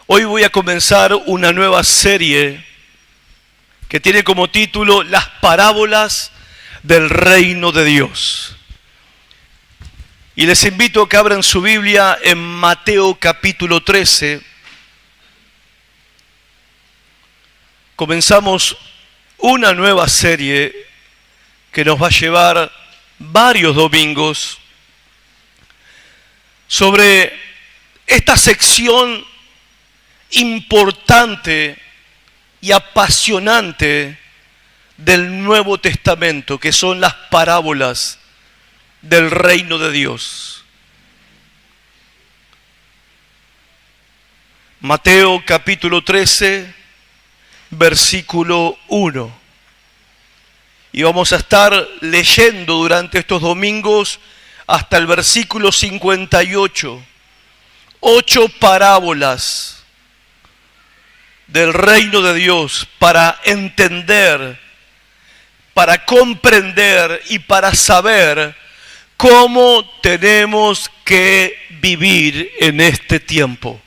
Hoy voy a comenzar una nueva serie que tiene como título Las parábolas del reino de Dios. Y les invito a que abran su Biblia en Mateo capítulo 13. Comenzamos una nueva serie que nos va a llevar varios domingos sobre esta sección importante y apasionante del Nuevo Testamento, que son las parábolas del reino de Dios. Mateo capítulo 13, versículo 1. Y vamos a estar leyendo durante estos domingos hasta el versículo 58. 8 parábolas del reino de Dios para entender, para comprender y para saber cómo tenemos que vivir en este tiempo.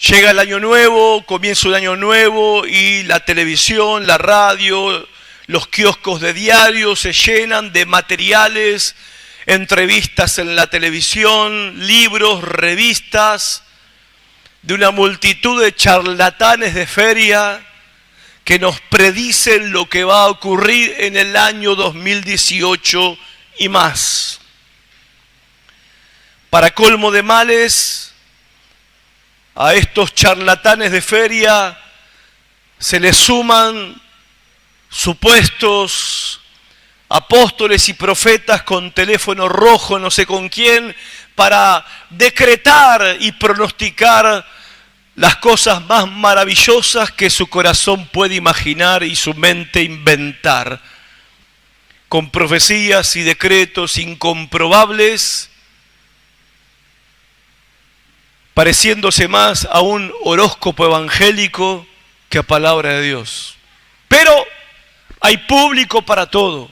Llega el año nuevo, comienza un año nuevo y la televisión, la radio, los kioscos de diario se llenan de materiales, entrevistas en la televisión, libros, revistas, de una multitud de charlatanes de feria que nos predicen lo que va a ocurrir en el año 2018 y más. Para colmo de males, a estos charlatanes de feria se les suman supuestos apóstoles y profetas con teléfono rojo, no sé con quién, para decretar y pronosticar las cosas más maravillosas que su corazón puede imaginar y su mente inventar, con profecías y decretos incomprobables, pareciéndose más a un horóscopo evangélico que a palabra de Dios. Pero hay público para todo.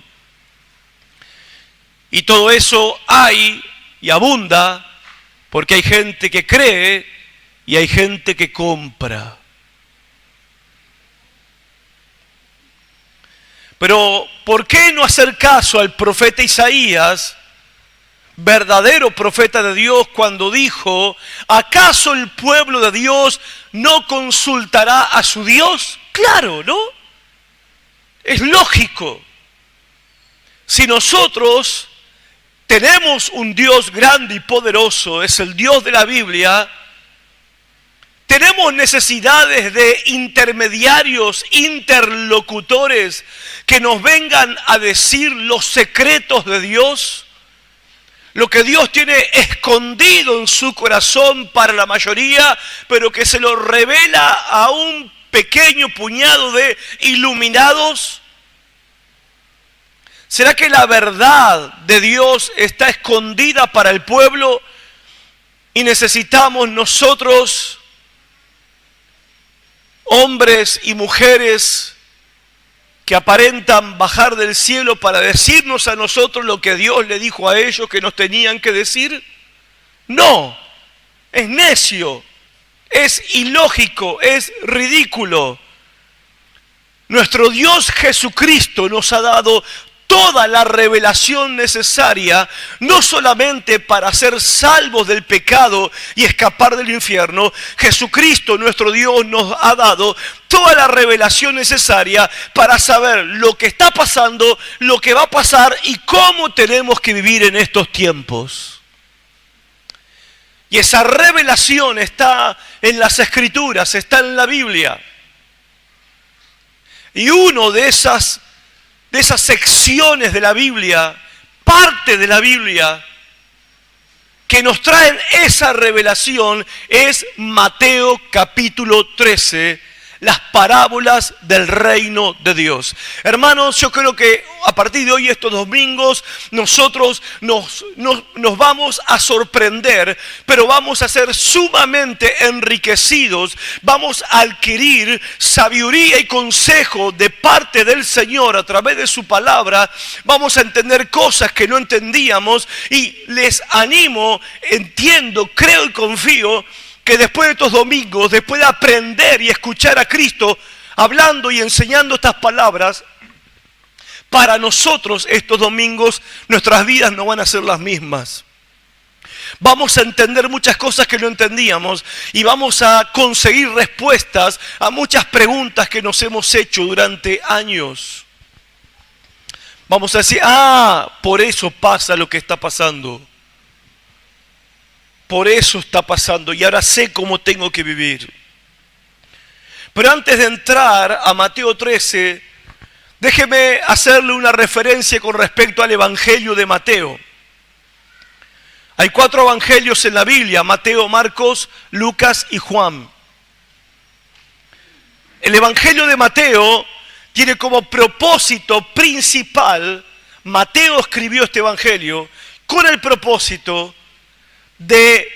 Y todo eso hay y abunda porque hay gente que cree y hay gente que compra. Pero ¿por qué no hacer caso al profeta Isaías, verdadero profeta de Dios, cuando dijo: ¿acaso el pueblo de Dios no consultará a su Dios? Claro, ¿no? Es lógico. Si nosotros tenemos un Dios grande y poderoso, es el Dios de la Biblia, tenemos necesidades de intermediarios, interlocutores que nos vengan a decir los secretos de Dios, lo que Dios tiene escondido en su corazón para la mayoría, pero que se lo revela a un pequeño puñado de iluminados. ¿Será que la verdad de Dios está escondida para el pueblo y necesitamos nosotros, hombres y mujeres que aparentan bajar del cielo, para decirnos a nosotros lo que Dios le dijo a ellos que nos tenían que decir? No, es necio, es ilógico, es ridículo. Nuestro Dios Jesucristo nos ha dado toda la revelación necesaria, no solamente para ser salvos del pecado y escapar del infierno. Jesucristo, nuestro Dios, nos ha dado toda la revelación necesaria para saber lo que está pasando, lo que va a pasar y cómo tenemos que vivir en estos tiempos. Y esa revelación está en las Escrituras, está en la Biblia. Y uno de esas secciones de la Biblia, parte de la Biblia, que nos traen esa revelación es Mateo capítulo 13, las parábolas del reino de Dios. Hermanos, yo creo que a partir de hoy, estos domingos, nosotros nos vamos a sorprender, pero vamos a ser sumamente enriquecidos, vamos a adquirir sabiduría y consejo de parte del Señor a través de su palabra, vamos a entender cosas que no entendíamos y les animo, entiendo, creo y confío que después de estos domingos, después de aprender y escuchar a Cristo hablando y enseñando estas palabras, para nosotros estos domingos nuestras vidas no van a ser las mismas. Vamos a entender muchas cosas que no entendíamos y vamos a conseguir respuestas a muchas preguntas que nos hemos hecho durante años. Vamos a decir, por eso pasa lo que está pasando. Por eso está pasando y ahora sé cómo tengo que vivir. Pero antes de entrar a Mateo 13, déjeme hacerle una referencia con respecto al Evangelio de Mateo. Hay 4 evangelios en la Biblia: Mateo, Marcos, Lucas y Juan. El Evangelio de Mateo tiene como propósito principal, Mateo escribió este Evangelio con el propósito de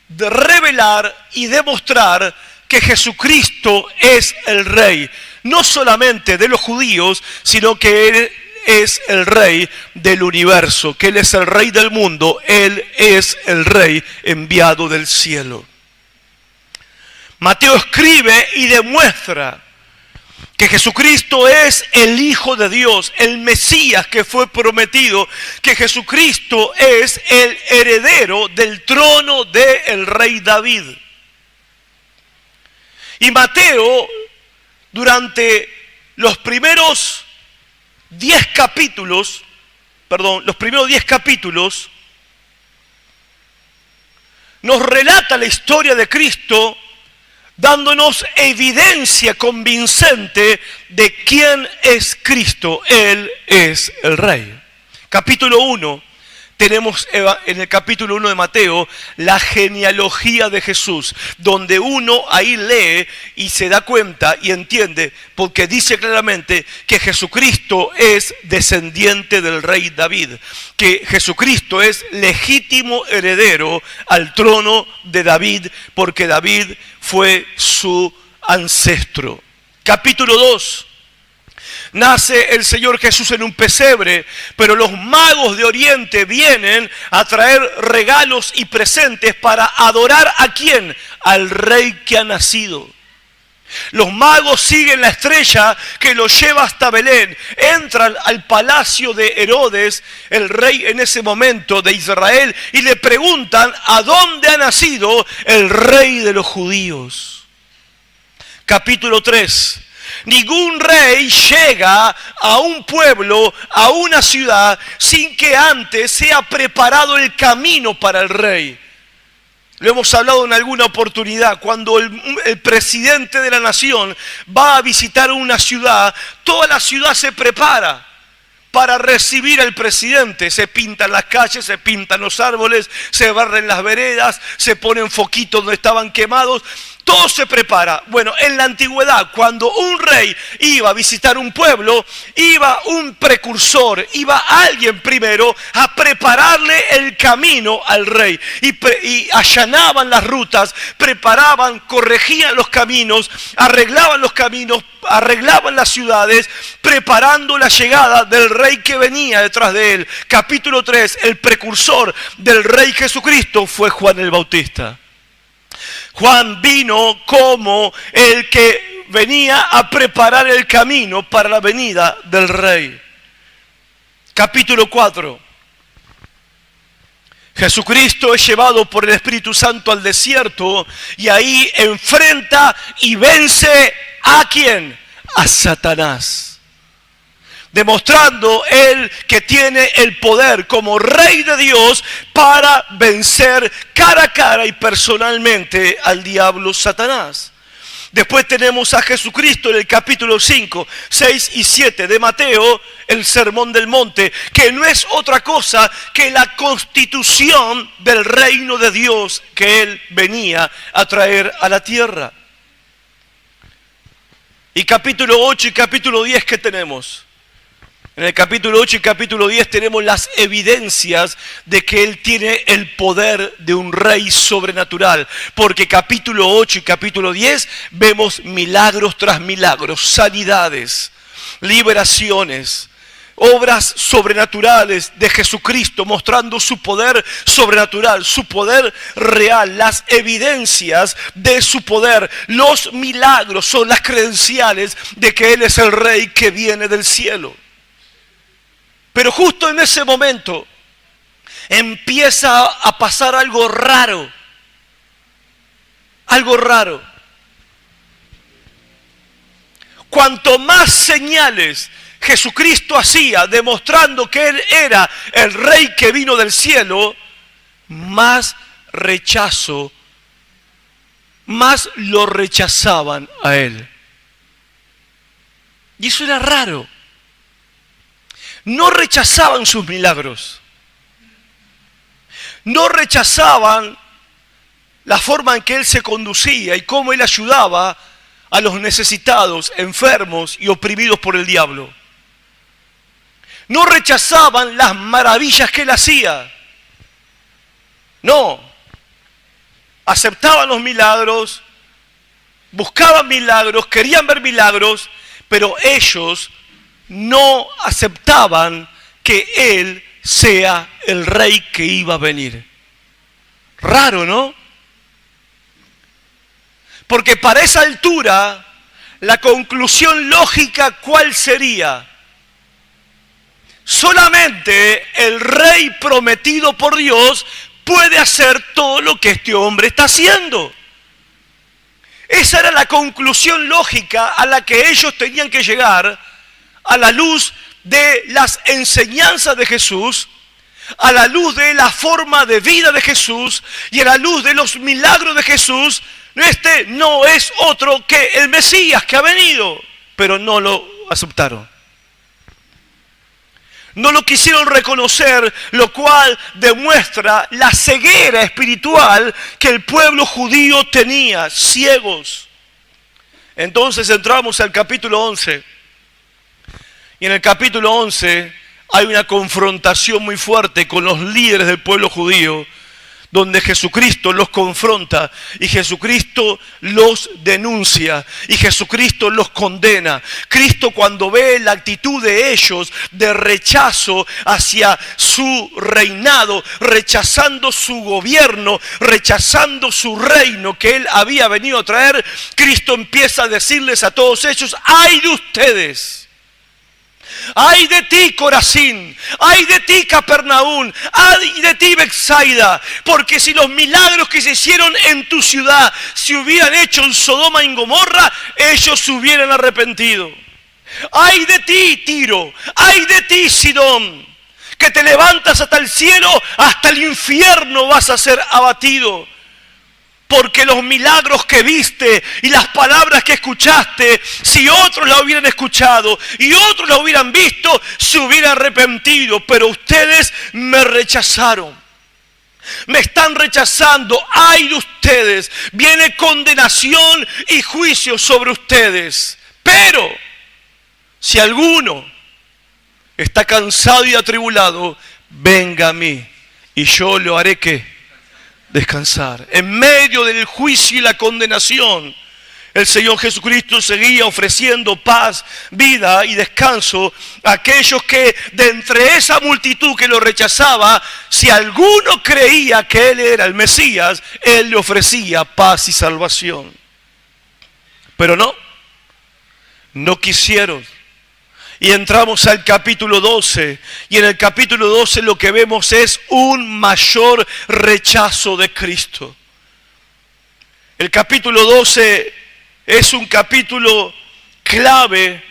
revelar y demostrar que Jesucristo es el Rey, no solamente de los judíos, sino que Él es el Rey del universo, que Él es el Rey del mundo, Él es el Rey enviado del cielo. Mateo escribe y demuestra que Jesucristo es el Hijo de Dios, el Mesías que fue prometido, que Jesucristo es el heredero del trono del rey David. Y Mateo, durante los primeros 10 capítulos, nos relata la historia de Cristo, dándonos evidencia convincente de quién es Cristo. Él es el Rey. Capítulo 1, tenemos en el capítulo 1 de Mateo la genealogía de Jesús, donde uno ahí lee y se da cuenta y entiende, porque dice claramente que Jesucristo es descendiente del rey David, que Jesucristo es legítimo heredero al trono de David, porque David fue su ancestro. Capítulo 2. Nace el Señor Jesús en un pesebre, pero los magos de Oriente vienen a traer regalos y presentes para adorar ¿a quién? Al Rey que ha nacido. Los magos siguen la estrella que los lleva hasta Belén, entran al palacio de Herodes, el rey en ese momento de Israel, y le preguntan ¿a dónde ha nacido el Rey de los judíos? Capítulo 3. Ningún rey llega a un pueblo, a una ciudad, sin que antes sea preparado el camino para el rey. Lo hemos hablado en alguna oportunidad. Cuando el presidente de la nación va a visitar una ciudad, toda la ciudad se prepara para recibir al presidente. Se pintan las calles, se pintan los árboles, se barren las veredas, se ponen foquitos donde estaban quemados. Todo se prepara. Bueno, en la antigüedad, cuando un rey iba a visitar un pueblo, iba un precursor, iba alguien primero a prepararle el camino al rey. Y allanaban las rutas, preparaban, corregían los caminos, arreglaban los caminos, arreglaban las ciudades, preparando la llegada del rey que venía detrás de él. Capítulo 3, el precursor del rey Jesucristo fue Juan el Bautista. Juan vino como el que venía a preparar el camino para la venida del rey. Capítulo 4. Jesucristo es llevado por el Espíritu Santo al desierto y ahí enfrenta y vence ¿a quién? A Satanás. Demostrando él que tiene el poder como Rey de Dios para vencer cara a cara y personalmente al diablo Satanás. Después tenemos a Jesucristo en el capítulo 5, 6 y 7 de Mateo, el Sermón del Monte, que no es otra cosa que la constitución del reino de Dios que él venía a traer a la tierra. Y capítulo 8 y capítulo 10, ¿qué tenemos? En el capítulo 8 y capítulo 10 tenemos las evidencias de que Él tiene el poder de un rey sobrenatural. Porque capítulo 8 y capítulo 10 vemos milagros tras milagros, sanidades, liberaciones, obras sobrenaturales de Jesucristo, mostrando su poder sobrenatural, su poder real, las evidencias de su poder. Los milagros son las credenciales de que Él es el Rey que viene del cielo. Pero justo en ese momento empieza a pasar algo raro. Algo raro. Cuanto más señales Jesucristo hacía, demostrando que Él era el Rey que vino del cielo, más rechazo, más lo rechazaban a Él. Y eso era raro. No rechazaban sus milagros. No rechazaban la forma en que Él se conducía y cómo Él ayudaba a los necesitados, enfermos y oprimidos por el diablo. No rechazaban las maravillas que Él hacía. No. Aceptaban los milagros, buscaban milagros, querían ver milagros, pero ellos no aceptaban que Él sea el Rey que iba a venir. Raro, ¿no? Porque para esa altura, la conclusión lógica, ¿cuál sería? Solamente el Rey prometido por Dios puede hacer todo lo que este hombre está haciendo. Esa era la conclusión lógica a la que ellos tenían que llegar a la luz de las enseñanzas de Jesús, a la luz de la forma de vida de Jesús y a la luz de los milagros de Jesús. Este no es otro que el Mesías que ha venido, pero no lo aceptaron. No lo quisieron reconocer, lo cual demuestra la ceguera espiritual que el pueblo judío tenía, ciegos. Entonces entramos al capítulo 11. Y en el capítulo 11 hay una confrontación muy fuerte con los líderes del pueblo judío, donde Jesucristo los confronta y Jesucristo los denuncia y Jesucristo los condena. Cristo, cuando ve la actitud de ellos de rechazo hacia su reinado, rechazando su gobierno, rechazando su reino que Él había venido a traer, Cristo empieza a decirles a todos ellos: ¡ay de ustedes! ¡Ay de ti, Corazín! ¡Ay de ti, Capernaum! ¡Ay de ti, Betsaida! Porque si los milagros que se hicieron en tu ciudad se hubieran hecho en Sodoma y en Gomorra, ellos se hubieran arrepentido. ¡Ay de ti, Tiro! ¡Ay de ti, Sidón! Que te levantas hasta el cielo, hasta el infierno vas a ser abatido. Porque los milagros que viste y las palabras que escuchaste, si otros la hubieran escuchado y otros la hubieran visto, se hubieran arrepentido. Pero ustedes me rechazaron. Me están rechazando. ¡Ay de ustedes! Viene condenación y juicio sobre ustedes. Pero si alguno está cansado y atribulado, venga a mí y yo lo haré ¿qué? Descansar. En medio del juicio y la condenación, el Señor Jesucristo seguía ofreciendo paz, vida y descanso a aquellos que de entre esa multitud que lo rechazaba, si alguno creía que Él era el Mesías, Él le ofrecía paz y salvación. Pero no quisieron. Y entramos al capítulo 12, y en el capítulo 12 lo que vemos es un mayor rechazo de Cristo. El capítulo 12 es un capítulo clave,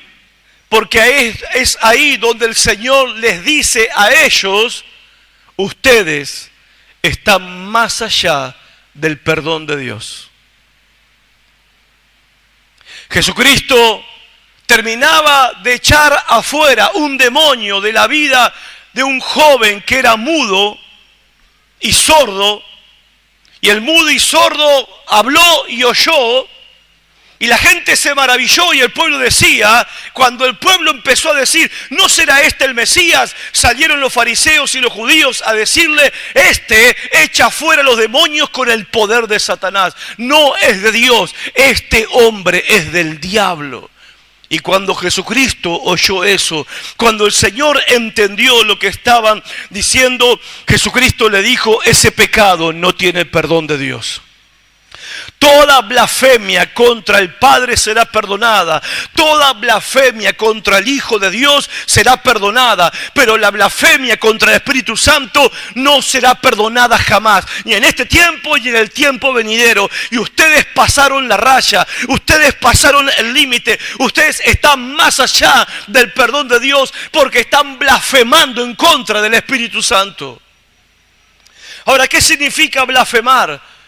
porque es ahí donde el Señor les dice a ellos: ustedes están más allá del perdón de Dios. Jesucristo terminaba de echar afuera un demonio de la vida de un joven que era mudo y sordo, y el mudo y sordo habló y oyó, Y la gente se maravilló y el pueblo decía, cuando el pueblo empezó a decir, ¿no será este el Mesías? Salieron los fariseos y los judíos a decirle, este echa fuera a los demonios con el poder de Satanás. No es de Dios, este hombre es del diablo. Y cuando Jesucristo oyó eso, cuando el Señor entendió lo que estaban diciendo, Jesucristo le dijo, ese pecado no tiene perdón de Dios. Toda blasfemia contra el Padre será perdonada. Toda blasfemia contra el Hijo de Dios será perdonada. Pero la blasfemia contra el Espíritu Santo no será perdonada jamás. Ni en este tiempo ni en el tiempo venidero. Y ustedes pasaron la raya. Ustedes pasaron el límite. Ustedes están más allá del perdón de Dios porque están blasfemando en contra del Espíritu Santo. Ahora, ¿qué significa blasfemar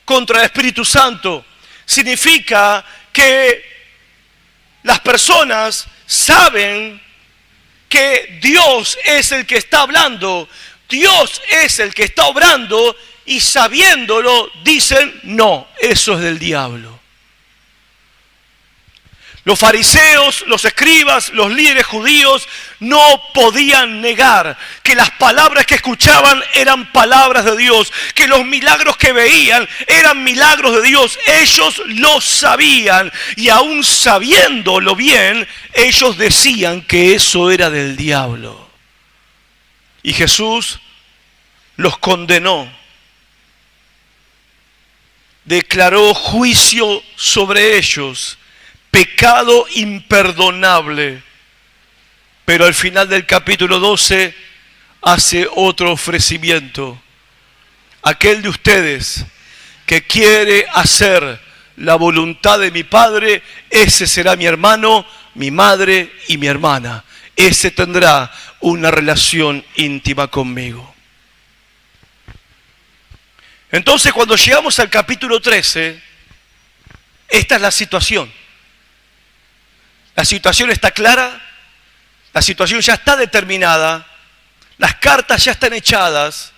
contra el Espíritu Santo? Significa que las personas saben que Dios es el que está hablando, Dios es el que está obrando, y sabiéndolo dicen, no, eso es del diablo. Los fariseos, los escribas, los líderes judíos no podían negar que las palabras que escuchaban eran palabras de Dios, que los milagros que veían eran milagros de Dios. Ellos lo sabían y aún sabiéndolo bien, ellos decían que eso era del diablo. Y Jesús los condenó, declaró juicio sobre ellos, pecado imperdonable. Pero al final del capítulo 12 hace otro ofrecimiento. Aquel de ustedes que quiere hacer la voluntad de mi Padre, ese será mi hermano, mi madre y mi hermana. Ese tendrá una relación íntima conmigo. Entonces, cuando llegamos al capítulo 13, esta es la situación. La situación está clara, la situación ya está determinada, las cartas ya están echadas.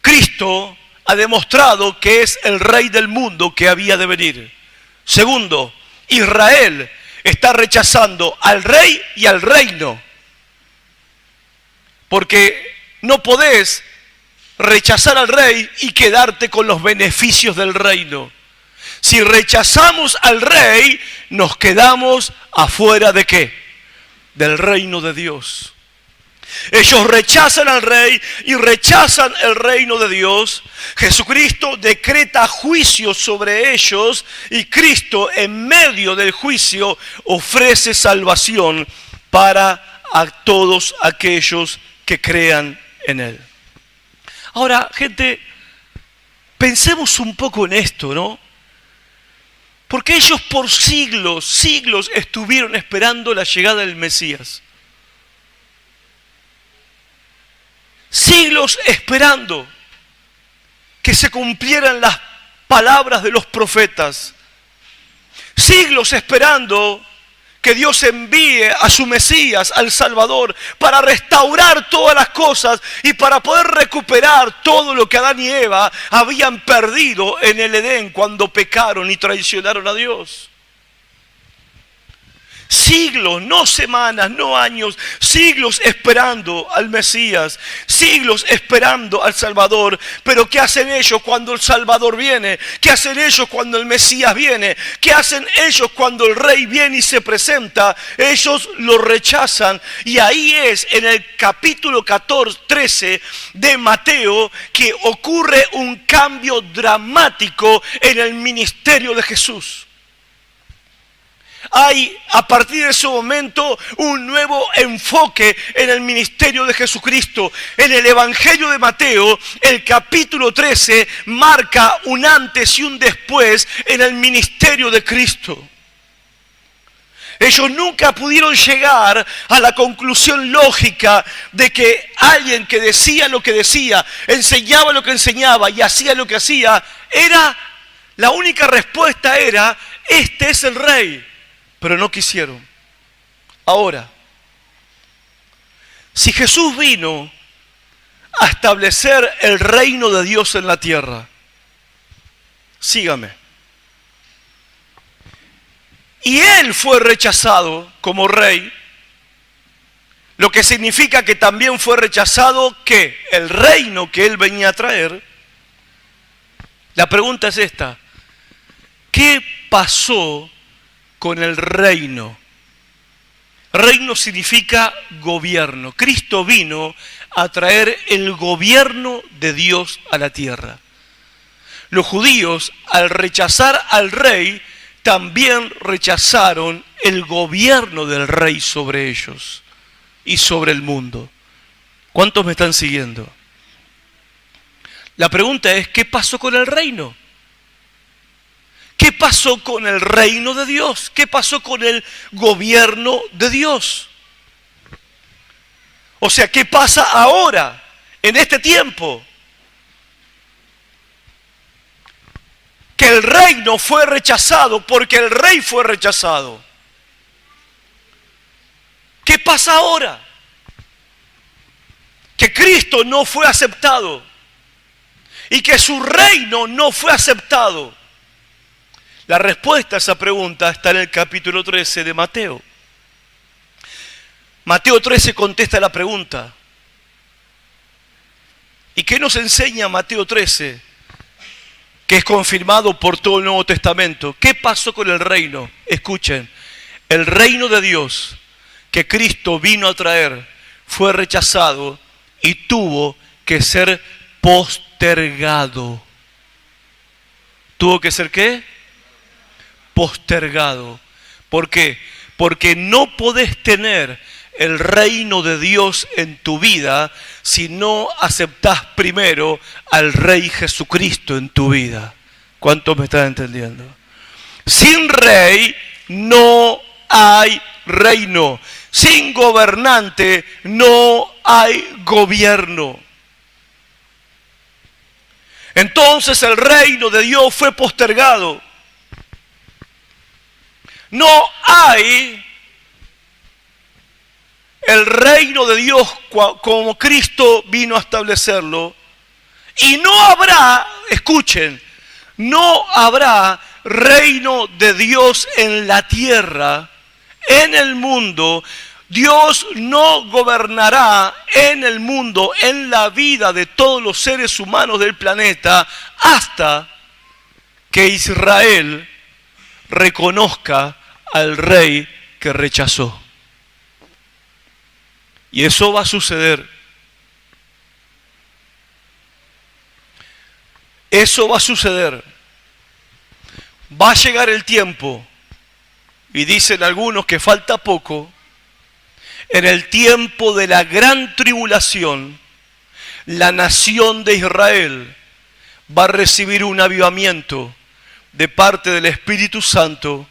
Cristo ha demostrado que es el rey del mundo que había de venir. Segundo, Israel está rechazando al rey y al reino. Porque no podés rechazar al rey y quedarte con los beneficios del reino. Si rechazamos al rey, nos quedamos afuera ¿de qué? Del reino de Dios. Ellos rechazan al rey y rechazan el reino de Dios. Jesucristo decreta juicio sobre ellos y Cristo en medio del juicio ofrece salvación para a todos aquellos que crean en Él. Ahora, gente, pensemos un poco en esto, ¿no? Porque ellos por siglos estuvieron esperando la llegada del Mesías. Siglos esperando que se cumplieran las palabras de los profetas. Siglos esperando que Dios envíe a su Mesías, al Salvador, para restaurar todas las cosas y para poder recuperar todo lo que Adán y Eva habían perdido en el Edén cuando pecaron y traicionaron a Dios. Siglos, no semanas, no años, siglos esperando al Mesías, siglos esperando al Salvador. Pero ¿qué hacen ellos cuando el Salvador viene? ¿Qué hacen ellos cuando el Mesías viene? ¿Qué hacen ellos cuando el Rey viene y se presenta? Ellos lo rechazan. Y ahí es en el capítulo 13 de Mateo que ocurre un cambio dramático en el ministerio de Jesús. Hay a partir de ese momento un nuevo enfoque en el ministerio de Jesucristo. En el Evangelio de Mateo, el capítulo 13 marca un antes y un después en el ministerio de Cristo. Ellos nunca pudieron llegar a la conclusión lógica de que alguien que decía lo que decía, enseñaba lo que enseñaba y hacía lo que hacía, la única respuesta era, este es el Rey. Pero no quisieron. Ahora, si Jesús vino a establecer el reino de Dios en la tierra, sígame. y él fue rechazado como rey, lo que significa que también fue rechazado que el reino que él venía a traer. La pregunta es esta: ¿qué pasó con el reino? Reino significa gobierno. Cristo vino a traer el gobierno de Dios a la tierra. Los judíos, al rechazar al rey, también rechazaron el gobierno del rey sobre ellos y sobre el mundo. ¿Cuántos me están siguiendo? La pregunta es, ¿qué pasó con el reino? ¿Qué pasó con el reino de Dios? ¿Qué pasó con el gobierno de Dios? O sea, ¿qué pasa ahora, en este tiempo? Que el reino fue rechazado porque el rey fue rechazado. ¿Qué pasa ahora? Que Cristo no fue aceptado y que su reino no fue aceptado. La respuesta a esa pregunta está en el capítulo 13 de Mateo. Mateo 13 contesta la pregunta. ¿Y qué nos enseña Mateo 13? Que es confirmado por todo el Nuevo Testamento. ¿Qué pasó con el reino? Escuchen, el reino de Dios que Cristo vino a traer fue rechazado y tuvo que ser postergado. ¿Tuvo que ser qué? Postergado. ¿Por qué? Porque no podés tener el reino de Dios en tu vida si no aceptás primero al Rey Jesucristo en tu vida. ¿Cuántos me están entendiendo? Sin rey no hay reino. Sin gobernante no hay gobierno. Entonces el reino de Dios fue postergado. No hay el reino de Dios como Cristo vino a establecerlo. Y no habrá, escuchen, no habrá reino de Dios en la tierra, en el mundo. Dios no gobernará en el mundo, en la vida de todos los seres humanos del planeta, hasta que Israel reconozca al rey que rechazó. Y eso va a suceder. Eso va a suceder. Va a llegar el tiempo, y dicen algunos que falta poco, en el tiempo de la gran tribulación, la nación de Israel va a recibir un avivamiento de parte del Espíritu Santo,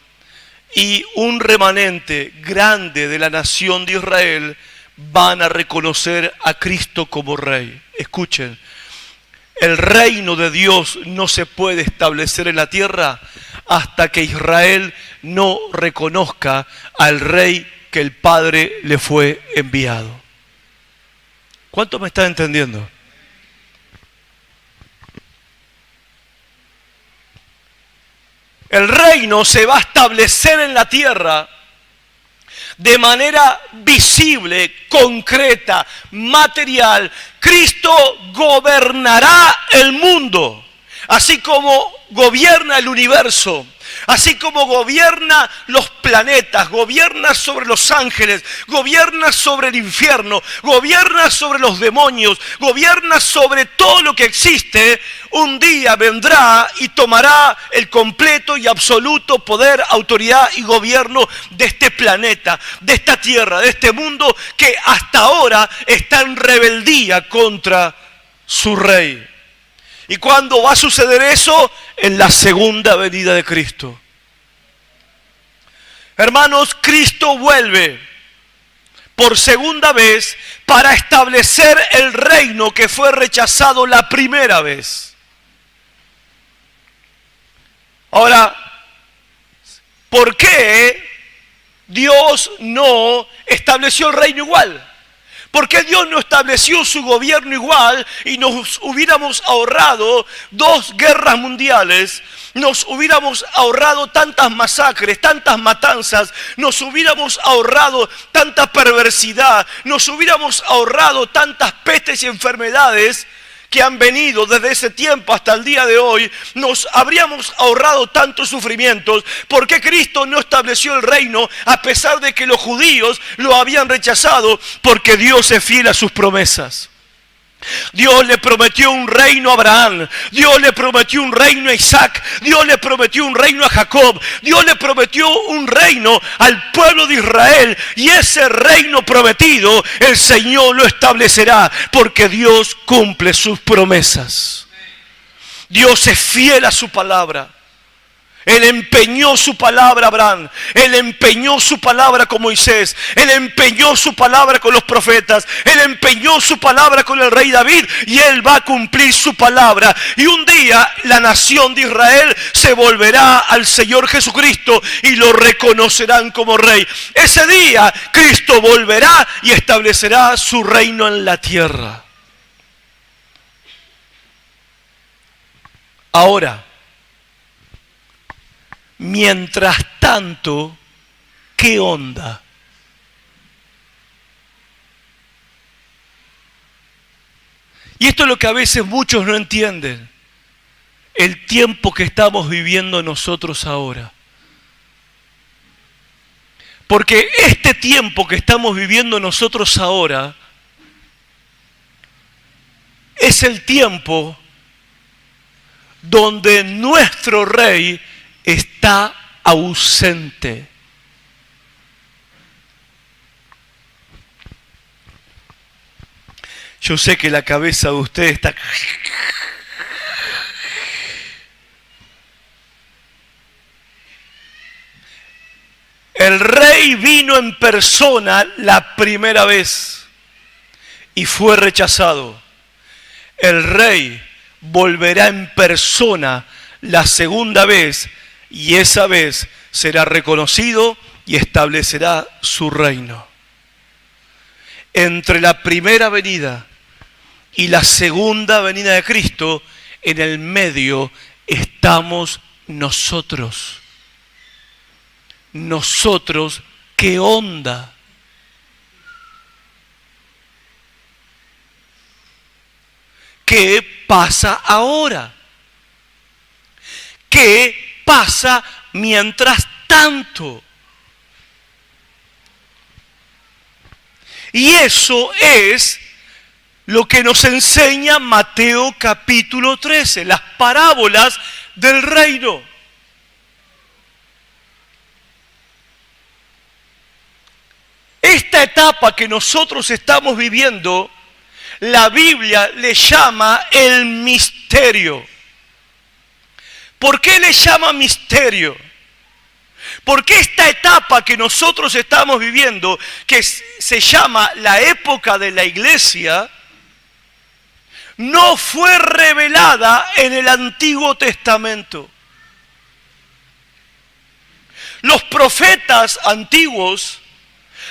y un remanente grande de la nación de Israel van a reconocer a Cristo como Rey. Escuchen, el reino de Dios no se puede establecer en la tierra hasta que Israel no reconozca al Rey que el Padre le fue enviado. ¿Cuánto me están entendiendo? El reino se va a establecer en la tierra de manera visible, concreta, material. Cristo gobernará el mundo, así como gobierna el universo, así como gobierna los planetas, gobierna sobre los ángeles, gobierna sobre el infierno, gobierna sobre los demonios, gobierna sobre todo lo que existe. Un día vendrá y tomará el completo y absoluto poder, autoridad y gobierno de este planeta, de esta tierra, de este mundo que hasta ahora está en rebeldía contra su Rey. ¿Y cuándo va a suceder eso? En la segunda venida de Cristo. Hermanos, Cristo vuelve por segunda vez para establecer el reino que fue rechazado la primera vez. Ahora, ¿por qué Dios no estableció el reino igual? ¿Por qué Dios no estableció su gobierno igual y nos hubiéramos ahorrado 2 guerras mundiales, nos hubiéramos ahorrado tantas masacres, tantas matanzas, nos hubiéramos ahorrado tanta perversidad, nos hubiéramos ahorrado tantas pestes y enfermedades que han venido desde ese tiempo hasta el día de hoy, nos habríamos ahorrado tantos sufrimientos. ¿Por qué Cristo no estableció el reino a pesar de que los judíos lo habían rechazado? Porque Dios es fiel a sus promesas. Dios le prometió un reino a Abraham, Dios le prometió un reino a Isaac, Dios le prometió un reino a Jacob, Dios le prometió un reino al pueblo de Israel, y ese reino prometido el Señor lo establecerá, porque Dios cumple sus promesas. Dios es fiel a su palabra. Él empeñó su palabra a Abraham, Él empeñó su palabra con Moisés, Él empeñó su palabra con los profetas, Él empeñó su palabra con el rey David, y Él va a cumplir su palabra. Y un día la nación de Israel se volverá al Señor Jesucristo y lo reconocerán como rey. Ese día Cristo volverá y establecerá su reino en la tierra. Ahora, mientras tanto, ¿qué onda? Y esto es lo que a veces muchos no entienden. El tiempo que estamos viviendo nosotros ahora. Porque este tiempo que estamos viviendo nosotros ahora es el tiempo donde nuestro rey está ausente. Yo sé que la cabeza de usted está... El rey vino en persona la primera vez y fue rechazado. El rey volverá en persona la segunda vez, y esa vez será reconocido y establecerá su reino. Entre la primera venida y la segunda venida de Cristo, en el medio estamos nosotros. Nosotros, ¿qué onda? ¿Qué pasa ahora? ¿Qué pasa mientras tanto? Y eso es lo que nos enseña Mateo capítulo 13, las parábolas del reino. Esta etapa que nosotros estamos viviendo, la Biblia le llama el misterio. ¿Por qué le llama misterio? Porque esta etapa que nosotros estamos viviendo, que se llama la época de la iglesia, no fue revelada en el Antiguo Testamento. Los profetas antiguos,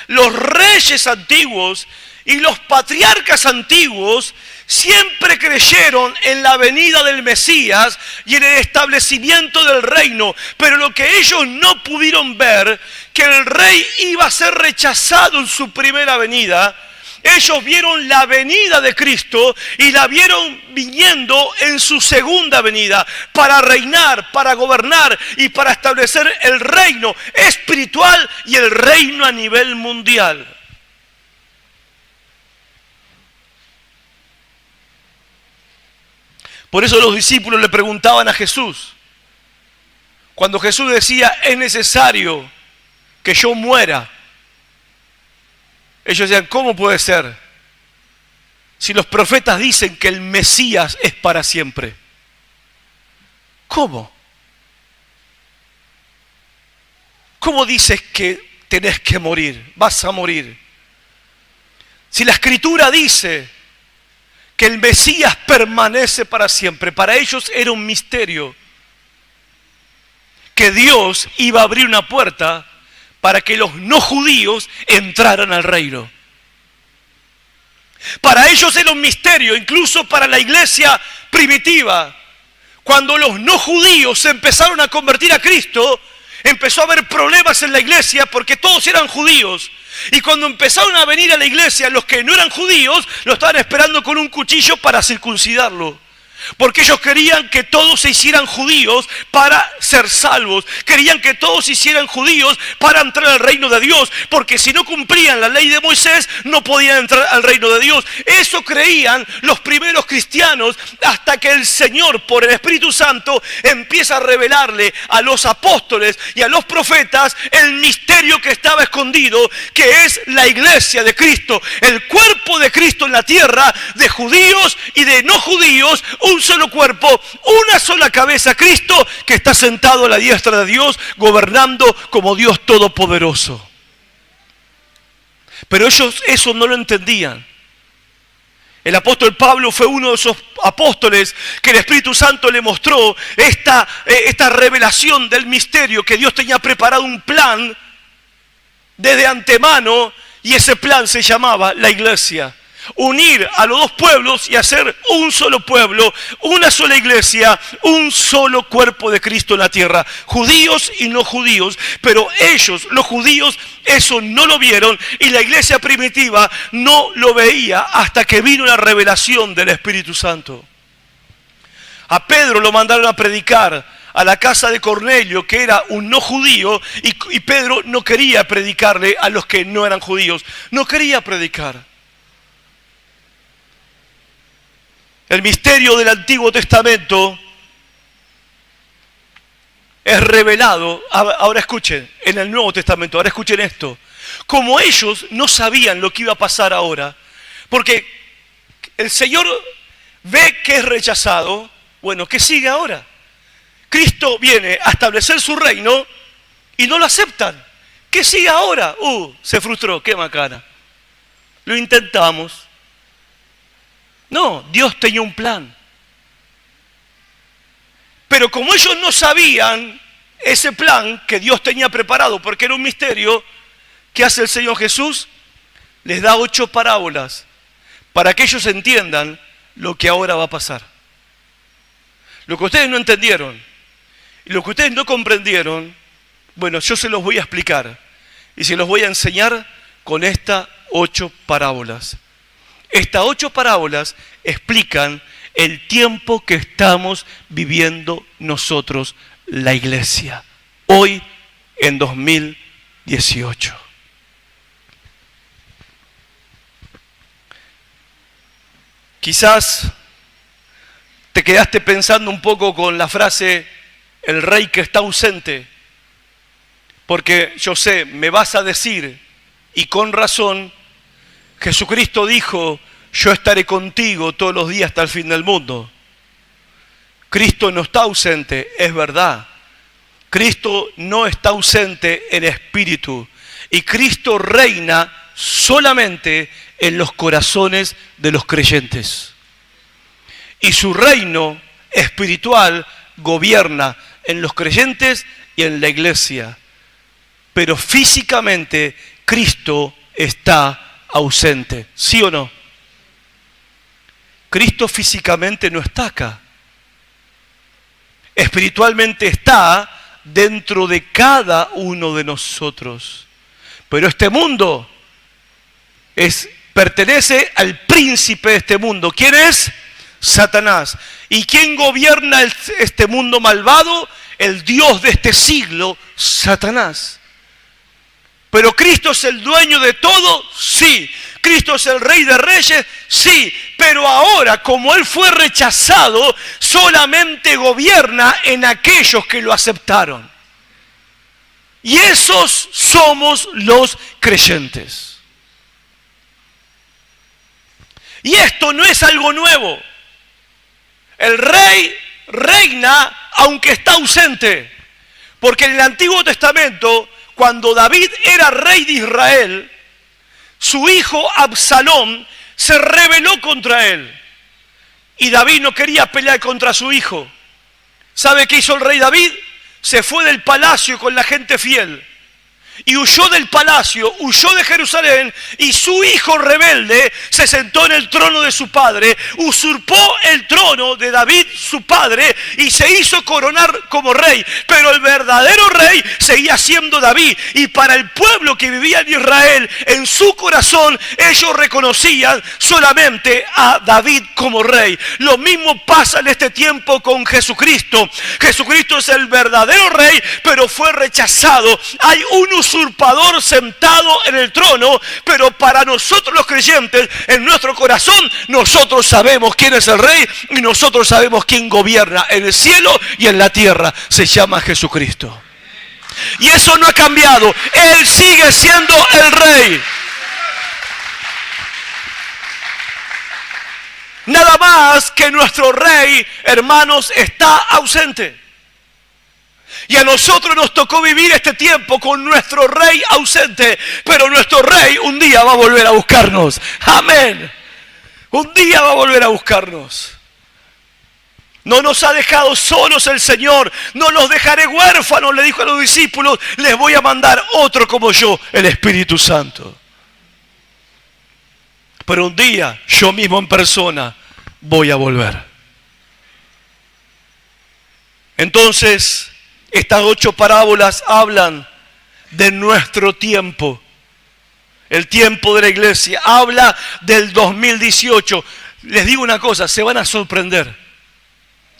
los reyes antiguos y los patriarcas antiguos siempre creyeron en la venida del Mesías y en el establecimiento del reino, pero lo que ellos no pudieron ver, que el rey iba a ser rechazado en su primera venida. Ellos vieron la venida de Cristo y la vieron viniendo en su segunda venida para reinar, para gobernar y para establecer el reino espiritual y el reino a nivel mundial. Por eso los discípulos le preguntaban a Jesús, cuando Jesús decía, es necesario que yo muera. Ellos decían, ¿cómo puede ser? Si los profetas dicen que el Mesías es para siempre. ¿Cómo? ¿Cómo dices que tenés que morir? Vas a morir. Si la Escritura dice que el Mesías permanece para siempre, para ellos era un misterio. Que Dios iba a abrir una puerta para que los no judíos entraran al reino. Para ellos era un misterio, incluso para la iglesia primitiva. Cuando los no judíos se empezaron a convertir a Cristo, empezó a haber problemas en la iglesia porque todos eran judíos. Y cuando empezaron a venir a la iglesia, los que no eran judíos, lo estaban esperando con un cuchillo para circuncidarlo. Porque ellos querían que todos se hicieran judíos para ser salvos. Querían que todos se hicieran judíos para entrar al reino de Dios. Porque si no cumplían la ley de Moisés, no podían entrar al reino de Dios. Eso creían los primeros cristianos, hasta que el Señor, por el Espíritu Santo, empieza a revelarle a los apóstoles y a los profetas el misterio que estaba escondido, que es la iglesia de Cristo, el cuerpo de Cristo en la tierra, de judíos y de no judíos, un solo cuerpo, una sola cabeza, Cristo, que está sentado a la diestra de Dios, gobernando como Dios todopoderoso. Pero ellos eso no lo entendían. El apóstol Pablo fue uno de esos apóstoles que el Espíritu Santo le mostró esta revelación del misterio, que Dios tenía preparado un plan desde antemano, y ese plan se llamaba la iglesia. Unir a los dos pueblos y hacer un solo pueblo, una sola iglesia, un solo cuerpo de Cristo en la tierra. Judíos y no judíos, pero ellos, los judíos, eso no lo vieron, y la iglesia primitiva no lo veía hasta que vino la revelación del Espíritu Santo. A Pedro lo mandaron a predicar a la casa de Cornelio, que era un no judío, y Pedro no quería predicarle a los que no eran judíos, no quería predicar. El misterio del Antiguo Testamento es revelado, ahora escuchen, en el Nuevo Testamento, ahora escuchen esto. Como ellos no sabían lo que iba a pasar ahora, porque el Señor ve que es rechazado, bueno, ¿qué sigue ahora? Cristo viene a establecer su reino y no lo aceptan. ¿Qué sigue ahora? Se frustró, qué macana. Lo intentamos. No, Dios tenía un plan. Pero como ellos no sabían ese plan que Dios tenía preparado, porque era un misterio, ¿qué hace el Señor Jesús? Les da 8 parábolas para que ellos entiendan lo que ahora va a pasar. Lo que ustedes no entendieron y lo que ustedes no comprendieron, bueno, yo se los voy a explicar y se los voy a enseñar con estas 8 parábolas. Estas 8 parábolas explican el tiempo que estamos viviendo nosotros, la iglesia, hoy en 2018. Quizás te quedaste pensando un poco con la frase, el rey que está ausente, porque yo sé, me vas a decir, y con razón, Jesucristo dijo, yo estaré contigo todos los días hasta el fin del mundo. Cristo no está ausente, es verdad. Cristo no está ausente en espíritu. Y Cristo reina solamente en los corazones de los creyentes. Y su reino espiritual gobierna en los creyentes y en la iglesia. Pero físicamente Cristo está ausente, ¿sí o no? Cristo físicamente no está acá. Espiritualmente está dentro de cada uno de nosotros. Pero este mundo pertenece al príncipe de este mundo. ¿Quién es? Satanás. ¿Y quién gobierna este mundo malvado? El Dios de este siglo, Satanás. ¿Pero Cristo es el dueño de todo? Sí. ¿Cristo es el Rey de Reyes? Sí. Pero ahora, como Él fue rechazado, solamente gobierna en aquellos que lo aceptaron. Y esos somos los creyentes. Y esto no es algo nuevo. El Rey reina aunque está ausente. Porque en el Antiguo Testamento, cuando David era rey de Israel, su hijo Absalón se rebeló contra él. Y David no quería pelear contra su hijo. ¿Sabe qué hizo el rey David? Se fue del palacio con la gente fiel. y huyó del palacio, huyó de Jerusalén, y su hijo rebelde se sentó en el trono de su padre, usurpó el trono de David, su padre, y se hizo coronar como rey. Pero el verdadero rey seguía siendo David, y para el pueblo que vivía en Israel, en su corazón, ellos reconocían solamente a David como rey. Lo mismo pasa en este tiempo con Jesucristo. Jesucristo es el verdadero rey, pero fue rechazado. Hay un usurpador sentado en el trono, pero para nosotros los creyentes, en nuestro corazón, nosotros sabemos quién es el rey y nosotros sabemos quién gobierna en el cielo y en la tierra. Se llama Jesucristo. Y eso no ha cambiado. Él sigue siendo el rey. Nada más que nuestro rey, hermanos, está ausente. Y a nosotros nos tocó vivir este tiempo con nuestro rey ausente. Pero nuestro rey un día va a volver a buscarnos. Amén. Un día va a volver a buscarnos. No nos ha dejado solos el Señor. No los dejaré huérfanos, le dijo a los discípulos. Les voy a mandar otro como yo, el Espíritu Santo. Pero un día, yo mismo en persona, voy a volver. Entonces, estas 8 parábolas hablan de nuestro tiempo. El tiempo de la iglesia. Habla del 2018. Les digo una cosa, se van a sorprender.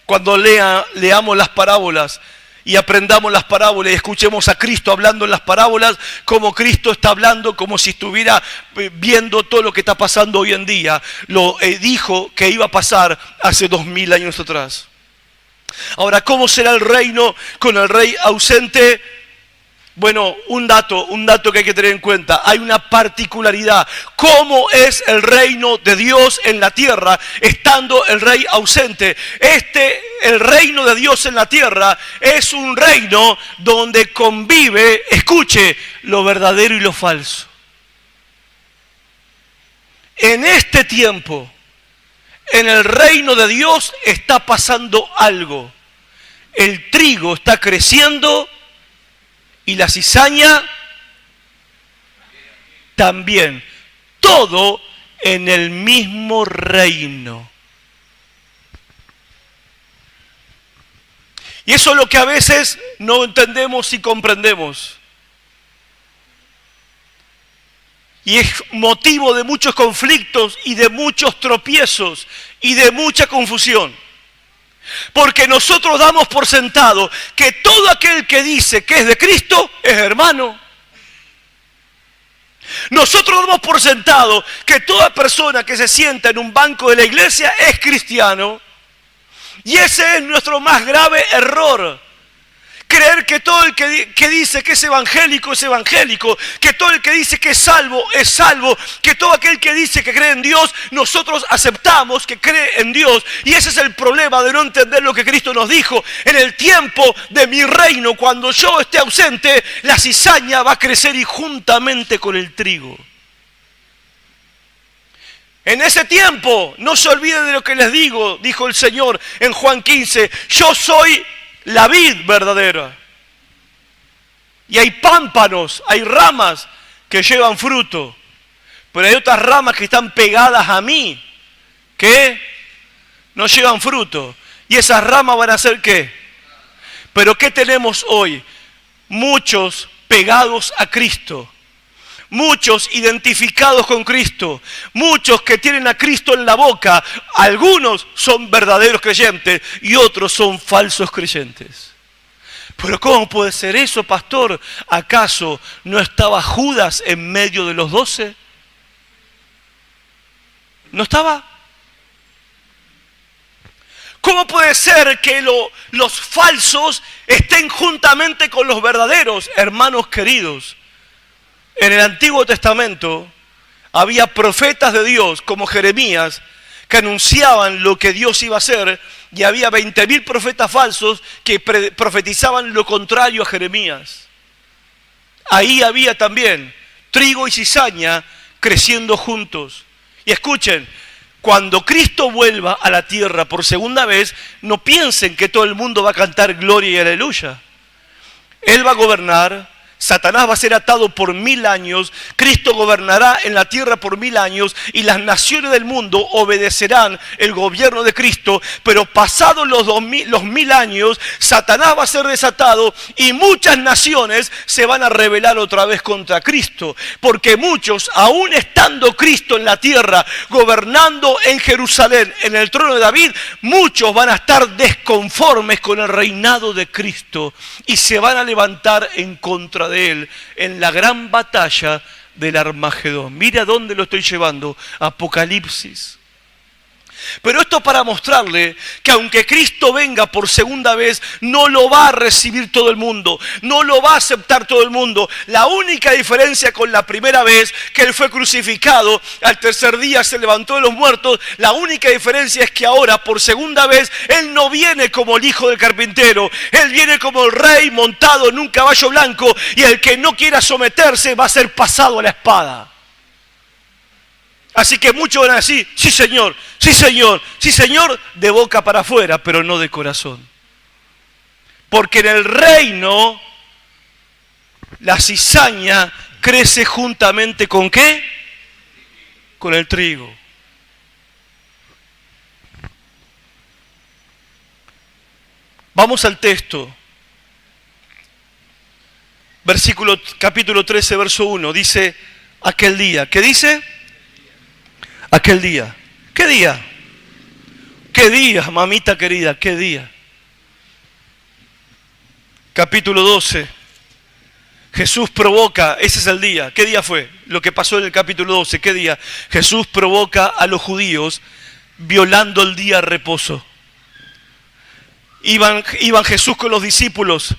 Cuando leamos las parábolas y aprendamos las parábolas y escuchemos a Cristo hablando en las parábolas, como Cristo está hablando como si estuviera viendo todo lo que está pasando hoy en día. Lo dijo que iba a pasar hace 2000 años atrás. Ahora, ¿cómo será el reino con el rey ausente? Bueno, un dato que hay que tener en cuenta. Hay una particularidad. ¿Cómo es el reino de Dios en la tierra estando el rey ausente? El reino de Dios en la tierra es un reino donde convive, escuche, lo verdadero y lo falso. En este tiempo, en el reino de Dios está pasando algo. El trigo está creciendo y la cizaña también. Todo en el mismo reino. Y eso es lo que a veces no entendemos y comprendemos. Y es motivo de muchos conflictos y de muchos tropiezos y de mucha confusión. Porque nosotros damos por sentado que todo aquel que dice que es de Cristo es hermano. Nosotros damos por sentado que toda persona que se sienta en un banco de la iglesia es cristiano. Y ese es nuestro más grave error. Creer que todo el que dice que es evangélico, que todo el que dice que es salvo, que todo aquel que dice que cree en Dios, nosotros aceptamos que cree en Dios. Y ese es el problema de no entender lo que Cristo nos dijo. En el tiempo de mi reino, cuando yo esté ausente, la cizaña va a crecer y juntamente con el trigo. En ese tiempo, no se olviden de lo que les digo, dijo el Señor en Juan 15, yo soy la vid verdadera. Y hay pámpanos, hay ramas que llevan fruto. Pero hay otras ramas que están pegadas a mí, que no llevan fruto. Y esas ramas van a hacer ¿qué? Pero ¿qué tenemos hoy? Muchos pegados a Cristo. Muchos identificados con Cristo, muchos que tienen a Cristo en la boca. Algunos son verdaderos creyentes y otros son falsos creyentes. Pero ¿cómo puede ser eso, pastor? ¿Acaso no estaba Judas en medio de los 12? ¿No estaba? ¿Cómo puede ser que los falsos estén juntamente con los verdaderos, hermanos queridos? En el Antiguo Testamento había profetas de Dios como Jeremías que anunciaban lo que Dios iba a hacer y había 20.000 profetas falsos que profetizaban lo contrario a Jeremías. Ahí había también trigo y cizaña creciendo juntos. Y escuchen, cuando Cristo vuelva a la tierra por segunda vez, no piensen que todo el mundo va a cantar gloria y aleluya. Él va a gobernar. Satanás va a ser atado por 1000 años, Cristo gobernará en la tierra por 1000 años y las naciones del mundo obedecerán el gobierno de Cristo, pero pasados los 1000 años, Satanás va a ser desatado y muchas naciones se van a rebelar otra vez contra Cristo, porque muchos, aún estando Cristo en la tierra, gobernando en Jerusalén, en el trono de David, muchos van a estar desconformes con el reinado de Cristo y se van a levantar en contra de él en la gran batalla del Armagedón. Mira dónde lo estoy llevando, Apocalipsis. Pero esto para mostrarle que aunque Cristo venga por segunda vez, no lo va a recibir todo el mundo, no lo va a aceptar todo el mundo. La única diferencia con la primera vez, que Él fue crucificado, al tercer día se levantó de los muertos, la única diferencia es que ahora por segunda vez, Él no viene como el hijo del carpintero, Él viene como el rey montado en un caballo blanco, y el que no quiera someterse va a ser pasado a la espada. Así que muchos van a decir, sí señor, sí señor, sí señor, de boca para afuera, pero no de corazón. Porque en el reino la cizaña crece juntamente ¿con qué? Con el trigo. Vamos al texto. Capítulo 13, verso 1, dice, aquel día. ¿Qué dice? Aquel día. ¿Qué día? ¿Qué día, mamita querida? ¿Qué día? Capítulo 12. Jesús provoca, ese es el día. ¿Qué día fue? Lo que pasó en el capítulo 12. ¿Qué día? Jesús provoca a los judíos violando el día de reposo. Iban Jesús con los discípulos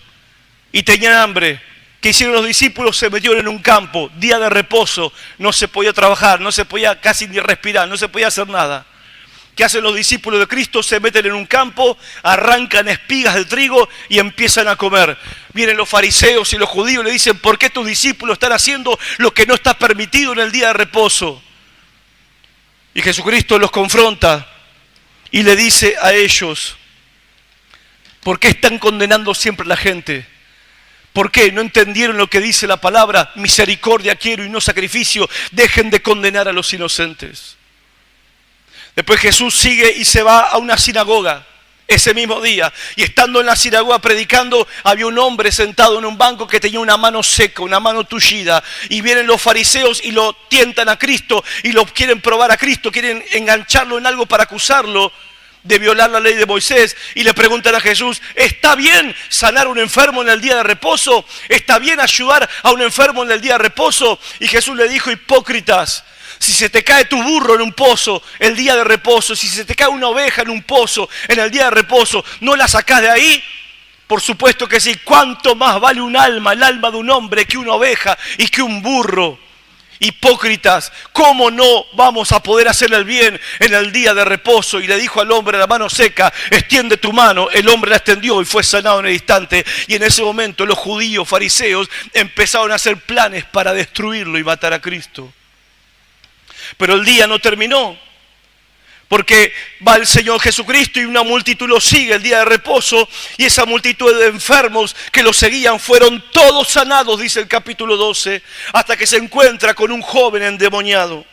y tenían hambre. ¿Qué hicieron los discípulos? Se metieron en un campo, día de reposo, no se podía trabajar, no se podía casi ni respirar, no se podía hacer nada. ¿Qué hacen los discípulos de Cristo? Se meten en un campo, arrancan espigas del trigo y empiezan a comer. Vienen los fariseos y los judíos y le dicen, ¿por qué tus discípulos están haciendo lo que no está permitido en el día de reposo? Y Jesucristo los confronta y le dice a ellos, ¿por qué están condenando siempre a la gente? ¿Por qué? ¿No entendieron lo que dice la palabra? Misericordia quiero y no sacrificio. Dejen de condenar a los inocentes. Después Jesús sigue y se va a una sinagoga ese mismo día. Y estando en la sinagoga predicando, había un hombre sentado en un banco que tenía una mano seca, una mano tullida. Y vienen los fariseos y lo tientan a Cristo y lo quieren probar a Cristo, quieren engancharlo en algo para acusarlo de violar la ley de Moisés, y le preguntan a Jesús, ¿está bien sanar a un enfermo en el día de reposo? ¿Está bien ayudar a un enfermo en el día de reposo? Y Jesús le dijo, hipócritas, si se te cae tu burro en un pozo el día de reposo, si se te cae una oveja en un pozo en el día de reposo, ¿no la sacás de ahí? Por supuesto que sí. ¿Cuánto más vale un alma, el alma de un hombre, que una oveja y que un burro? Hipócritas, ¿cómo no vamos a poder hacerle el bien en el día de reposo? Y le dijo al hombre, la mano seca, extiende tu mano. El hombre la extendió y fue sanado en el instante. Y en ese momento los judíos, fariseos, empezaron a hacer planes para destruirlo y matar a Cristo. Pero el día no terminó, porque va el Señor Jesucristo y una multitud lo sigue el día de reposo, y esa multitud de enfermos que lo seguían fueron todos sanados, dice el capítulo 12, hasta que se encuentra con un joven endemoniado.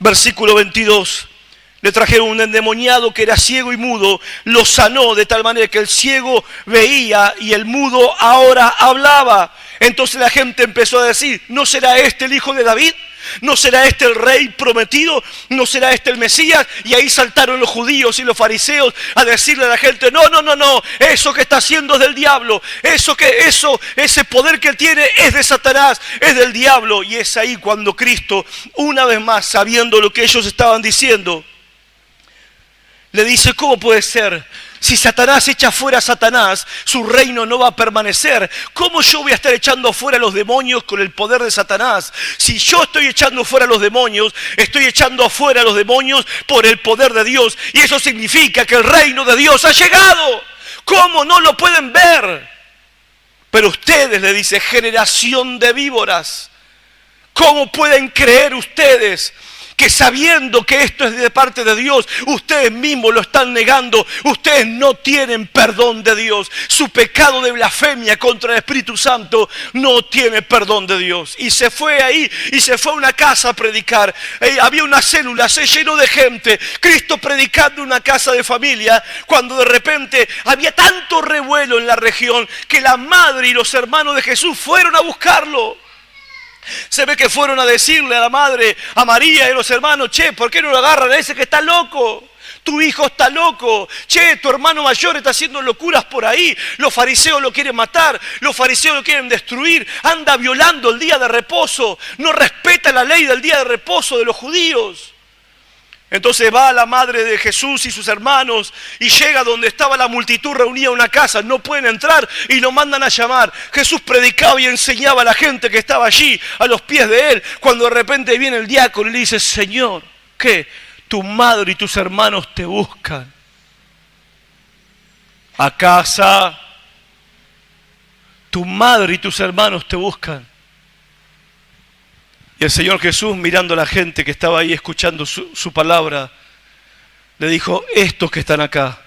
Versículo 22. Le trajeron un endemoniado que era ciego y mudo, lo sanó de tal manera que el ciego veía y el mudo ahora hablaba. Entonces la gente empezó a decir, ¿no será este el hijo de David? ¿No será este el rey prometido? ¿No será este el Mesías? Y ahí saltaron los judíos y los fariseos a decirle a la gente, no, eso que está haciendo es del diablo, ese poder que tiene es de Satanás, es del diablo. Y es ahí cuando Cristo, una vez más, sabiendo lo que ellos estaban diciendo, le dice, ¿cómo puede ser? Si Satanás echa fuera a Satanás, su reino no va a permanecer. ¿Cómo yo voy a estar echando fuera a los demonios con el poder de Satanás? Si yo estoy echando fuera a los demonios, estoy echando afuera a los demonios por el poder de Dios. Y eso significa que el reino de Dios ha llegado. ¿Cómo no lo pueden ver? Pero ustedes, le dice, generación de víboras, ¿cómo pueden creer ustedes que sabiendo que esto es de parte de Dios, ustedes mismos lo están negando, ustedes no tienen perdón de Dios. Su pecado de blasfemia contra el Espíritu Santo no tiene perdón de Dios. Y se fue ahí, y se fue a una casa a predicar. Había una célula, se llenó de gente. Cristo predicando en una casa de familia, cuando de repente había tanto revuelo en la región que la madre y los hermanos de Jesús fueron a buscarlo. Se ve que fueron a decirle a la madre, a María y a los hermanos: che, ¿por qué no lo agarran a ese que está loco? Tu hijo está loco. Che, tu hermano mayor está haciendo locuras por ahí. Los fariseos lo quieren matar. Los fariseos lo quieren destruir. Anda violando el día de reposo. No respeta la ley del día de reposo de los judíos. Entonces va la madre de Jesús y sus hermanos y llega donde estaba la multitud reunida en una casa. No pueden entrar y lo mandan a llamar. Jesús predicaba y enseñaba a la gente que estaba allí a los pies de él. Cuando de repente viene el diácono y le dice: Señor, ¿qué? Tu madre y tus hermanos te buscan. A casa. Tu madre y tus hermanos te buscan. Y el Señor Jesús, mirando a la gente que estaba ahí escuchando su palabra, le dijo: estos que están acá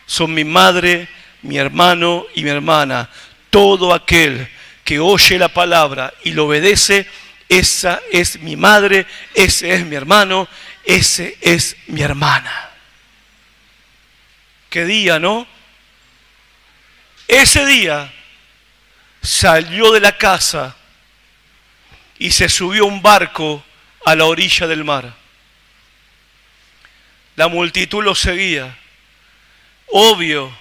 son mi madre, mi hermano y mi hermana. Todo aquel que oye la palabra y lo obedece, esa es mi madre, ese es mi hermano, ese es mi hermana. ¿Qué día, no? Ese día salió de la casa y se subió a un barco a la orilla del mar. La multitud lo seguía. Obvio,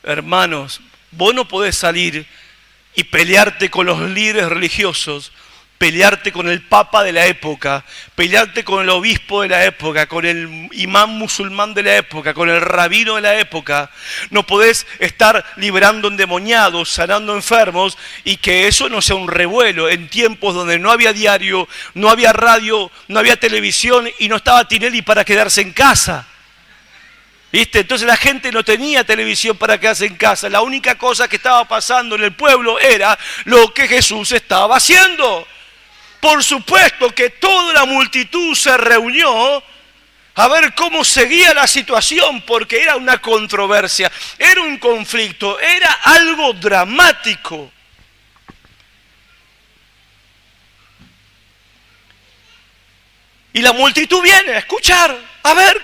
hermanos, vos no podés salir y pelearte con los líderes religiosos, pelearte con el papa de la época, pelearte con el obispo de la época, con el imán musulmán de la época, con el rabino de la época. No podés estar liberando endemoniados, sanando enfermos, y que eso no sea un revuelo en tiempos donde no había diario, no había radio, no había televisión y no estaba Tinelli para quedarse en casa. ¿Viste? Entonces la gente no tenía televisión para quedarse en casa. La única cosa que estaba pasando en el pueblo era lo que Jesús estaba haciendo. Por supuesto que toda la multitud se reunió a ver cómo seguía la situación, porque era una controversia, era un conflicto, era algo dramático. Y la multitud viene a escuchar, a ver.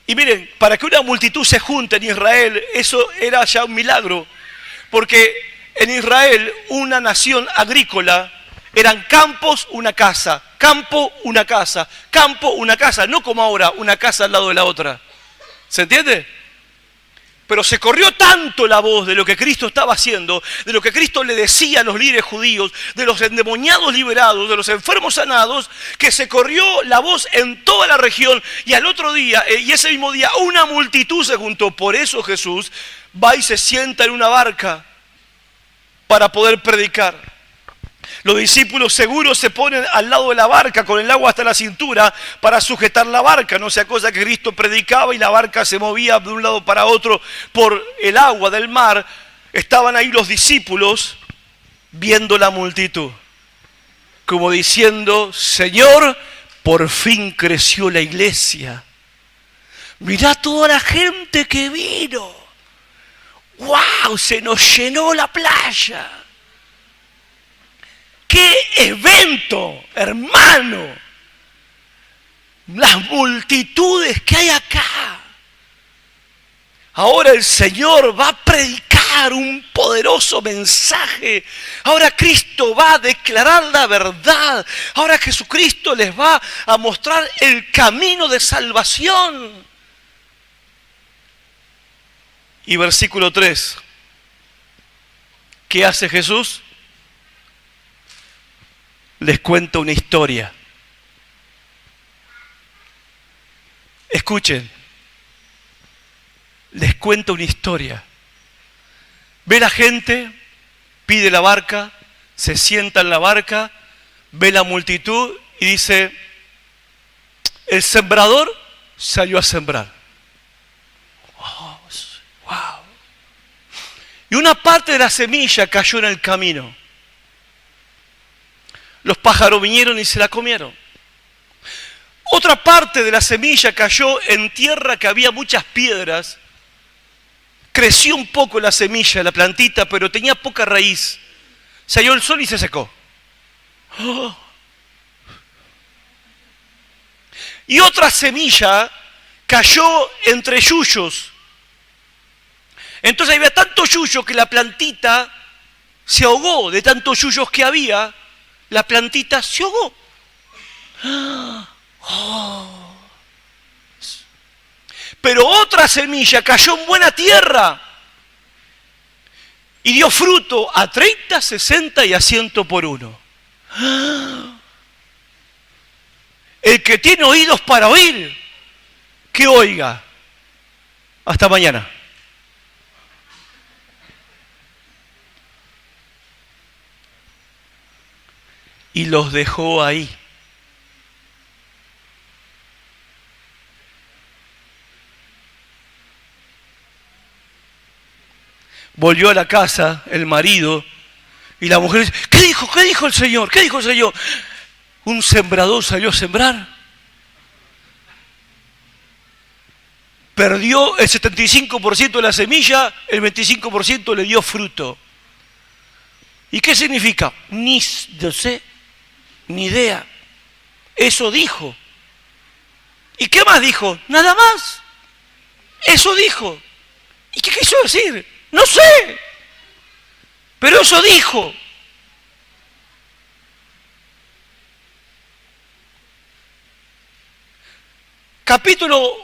Y miren, para que una multitud se junte en Israel, eso era ya un milagro, porque en Israel, una nación agrícola, eran campos, una casa, campo, una casa, campo, una casa, no como ahora, una casa al lado de la otra. ¿Se entiende? Pero se corrió tanto la voz de lo que Cristo estaba haciendo, de lo que Cristo le decía a los líderes judíos, de los endemoniados liberados, de los enfermos sanados, que se corrió la voz en toda la región, y al otro día, y ese mismo día, una multitud se juntó. Por eso Jesús va y se sienta en una barca para poder predicar. Los discípulos seguros se ponen al lado de la barca con el agua hasta la cintura para sujetar la barca. No sea cosa que Cristo predicaba y la barca se movía de un lado para otro por el agua del mar. Estaban ahí los discípulos viendo la multitud, como diciendo: Señor, por fin creció la iglesia. Mirá toda la gente que vino. ¡Wow! Se nos llenó la playa. ¡Qué evento, hermano! Las multitudes que hay acá. Ahora el Señor va a predicar un poderoso mensaje. Ahora Cristo va a declarar la verdad. Ahora Jesucristo les va a mostrar el camino de salvación. Y versículo 3. ¿Qué hace Jesús? Les cuento una historia. Escuchen. Les cuento una historia. Ve la gente, pide la barca, se sienta en la barca, ve la multitud y dice: el sembrador salió a sembrar. Oh, wow. Y una parte de la semilla cayó en el camino. Los pájaros vinieron y se la comieron. Otra parte de la semilla cayó en tierra que había muchas piedras. Creció un poco la semilla, la plantita, pero tenía poca raíz. Salió el sol y se secó. ¡Oh! Y otra semilla cayó entre yuyos. Entonces había tanto yuyo que la plantita se ahogó. De tantos yuyos que había, la plantita se ahogó. Oh. Pero otra semilla cayó en buena tierra y dio fruto a 30, 60 y a 100 por uno. El que tiene oídos para oír, que oiga. Hasta mañana. Y los dejó ahí. Volvió a la casa el marido y la mujer dice, ¿qué dijo? ¿Qué dijo el Señor? ¿Qué dijo el Señor? Un sembrador salió a sembrar. Perdió el 75% de la semilla, el 25% le dio fruto. ¿Y qué significa? Ni sé, ni idea. Eso dijo. ¿Y qué más dijo? Nada más. Eso dijo. ¿Y qué quiso decir? No sé. Pero eso dijo. Capítulo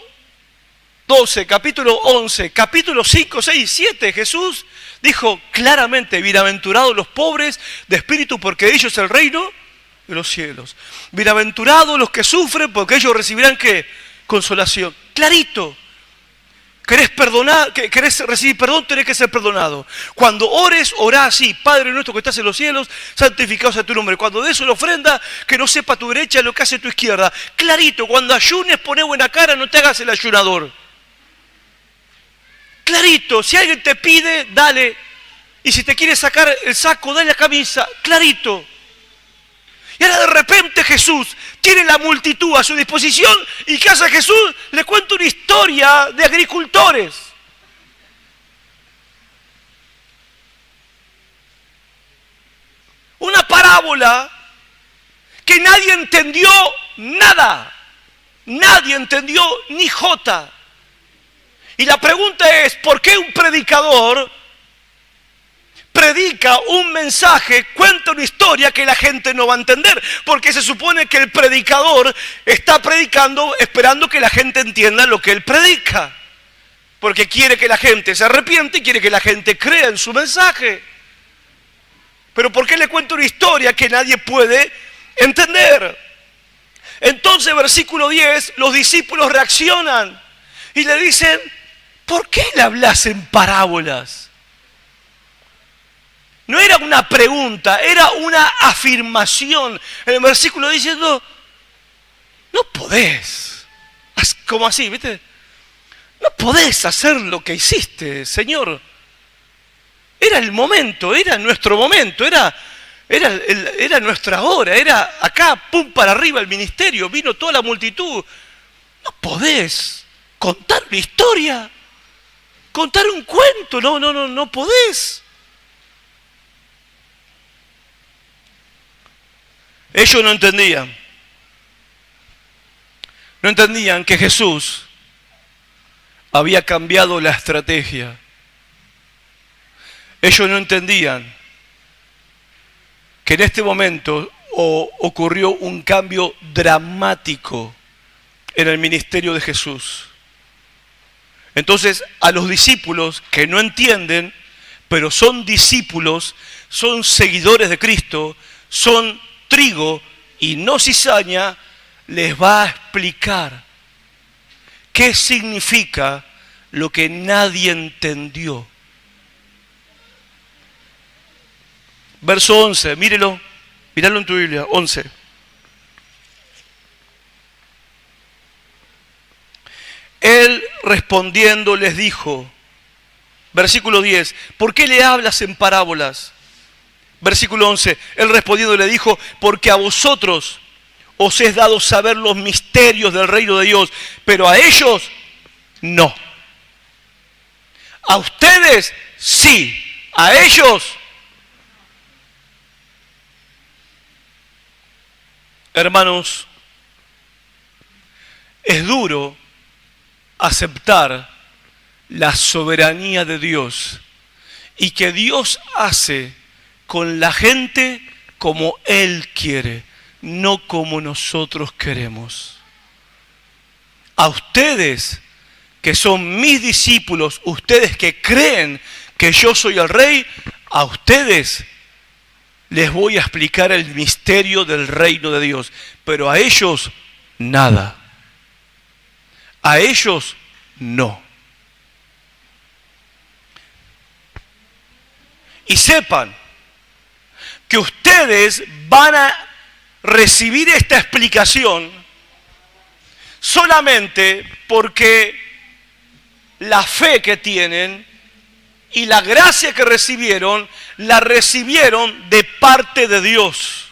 12, capítulo 11, capítulo 5, 6 y 7, Jesús dijo claramente, bienaventurados los pobres de espíritu, porque de ellos es el reino de los cielos. Bienaventurados los que sufren, porque ellos recibirán ¿qué? Consolación. Clarito. ¿Querés perdonar? ¿Querés recibir perdón? Tenés que ser perdonado. Cuando ores, orá así. Padre nuestro que estás en los cielos, santificado sea tu nombre. Cuando des una ofrenda, que no sepa tu derecha lo que hace tu izquierda. Clarito. Cuando ayunes, poné buena cara, no te hagas el ayunador. Clarito. Si alguien te pide, dale. Y si te quiere sacar el saco, dale la camisa. Clarito. Y ahora de repente Jesús tiene la multitud a su disposición y ¿qué hace Jesús? Le cuenta una historia de agricultores. Una parábola que nadie entendió nada. Nadie entendió ni jota. Y la pregunta es, ¿por qué un predicador predica un mensaje, cuenta una historia que la gente no va a entender? Porque se supone que el predicador está predicando esperando que la gente entienda lo que él predica. Porque quiere que la gente se arrepiente y quiere que la gente crea en su mensaje. Pero ¿por qué le cuenta una historia que nadie puede entender? Entonces, versículo 10, los discípulos reaccionan y le dicen, ¿por qué le hablas en parábolas? No era una pregunta, era una afirmación. En el versículo diciendo, no podés. Como así, ¿viste? No podés hacer lo que hiciste, Señor. Era el momento, era nuestro momento, era nuestra hora, era acá, pum, para arriba el ministerio, vino toda la multitud. No podés contar una historia, contar un cuento, no podés. Ellos no entendían. No entendían que Jesús había cambiado la estrategia. Ellos no entendían que en este momento ocurrió un cambio dramático en el ministerio de Jesús. Entonces, a los discípulos que no entienden, pero son discípulos, son seguidores de Cristo, son trigo y no cizaña, les va a explicar qué significa lo que nadie entendió. Verso 11, míralo en tu Biblia, 11. Él respondiendo les dijo, versículo 10, ¿por qué le hablas en parábolas? Versículo 11, él respondiendo le dijo, porque a vosotros os es dado saber los misterios del reino de Dios, pero a ellos no. A ustedes sí, a ellos. Hermanos, es duro aceptar la soberanía de Dios y que Dios hace con la gente como Él quiere, no como nosotros queremos. A ustedes que son mis discípulos, ustedes que creen que yo soy el Rey, a ustedes les voy a explicar el misterio del reino de Dios, pero a ellos nada. A ellos no. Y sepan que ustedes van a recibir esta explicación solamente porque la fe que tienen y la gracia que recibieron, la recibieron de parte de Dios.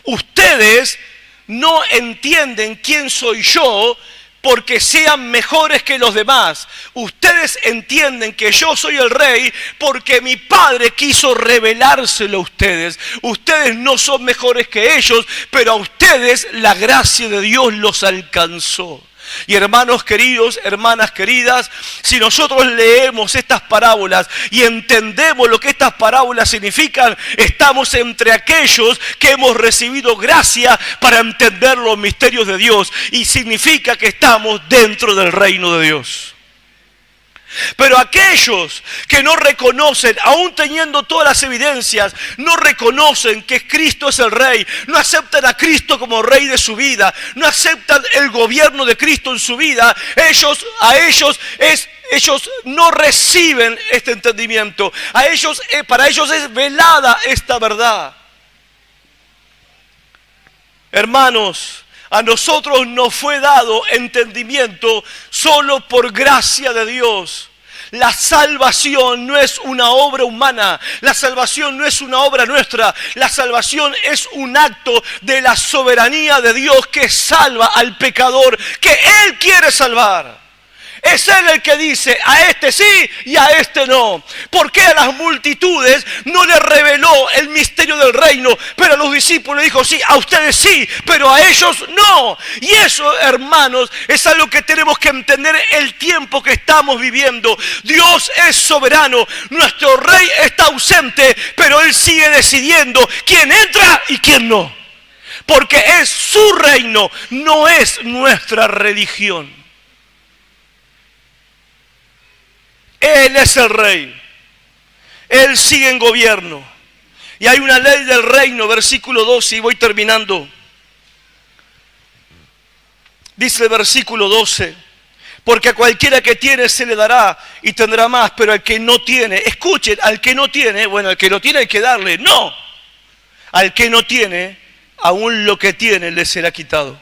Ustedes no entienden quién soy yo porque sean mejores que los demás. Ustedes entienden que yo soy el Rey porque mi Padre quiso revelárselo a ustedes. Ustedes no son mejores que ellos, pero a ustedes la gracia de Dios los alcanzó. Y hermanos queridos, hermanas queridas, si nosotros leemos estas parábolas y entendemos lo que estas parábolas significan, estamos entre aquellos que hemos recibido gracia para entender los misterios de Dios, y significa que estamos dentro del reino de Dios. Pero aquellos que no reconocen, aún teniendo todas las evidencias, no reconocen que Cristo es el Rey, no aceptan a Cristo como Rey de su vida, no aceptan el gobierno de Cristo en su vida, ellos no reciben este entendimiento. Para ellos es velada esta verdad. Hermanos, a nosotros nos fue dado entendimiento solo por gracia de Dios. La salvación no es una obra humana, la salvación no es una obra nuestra, la salvación es un acto de la soberanía de Dios que salva al pecador que Él quiere salvar. Es Él el que dice, a este sí y a este no. ¿Por qué a las multitudes no les reveló el misterio del reino, pero a los discípulos dijo, sí, a ustedes sí, pero a ellos no? Y eso, hermanos, es algo que tenemos que entender el tiempo que estamos viviendo. Dios es soberano, nuestro Rey está ausente, pero Él sigue decidiendo quién entra y quién no. Porque es su reino, no es nuestra religión. Él es el Rey. Él sigue en gobierno. Y hay una ley del reino, versículo 12, y voy terminando. Dice el versículo 12, porque a cualquiera que tiene se le dará y tendrá más, pero al que no tiene, escuchen, al que no tiene, bueno, al que no tiene hay que darle, no. Al que no tiene, aún lo que tiene le será quitado.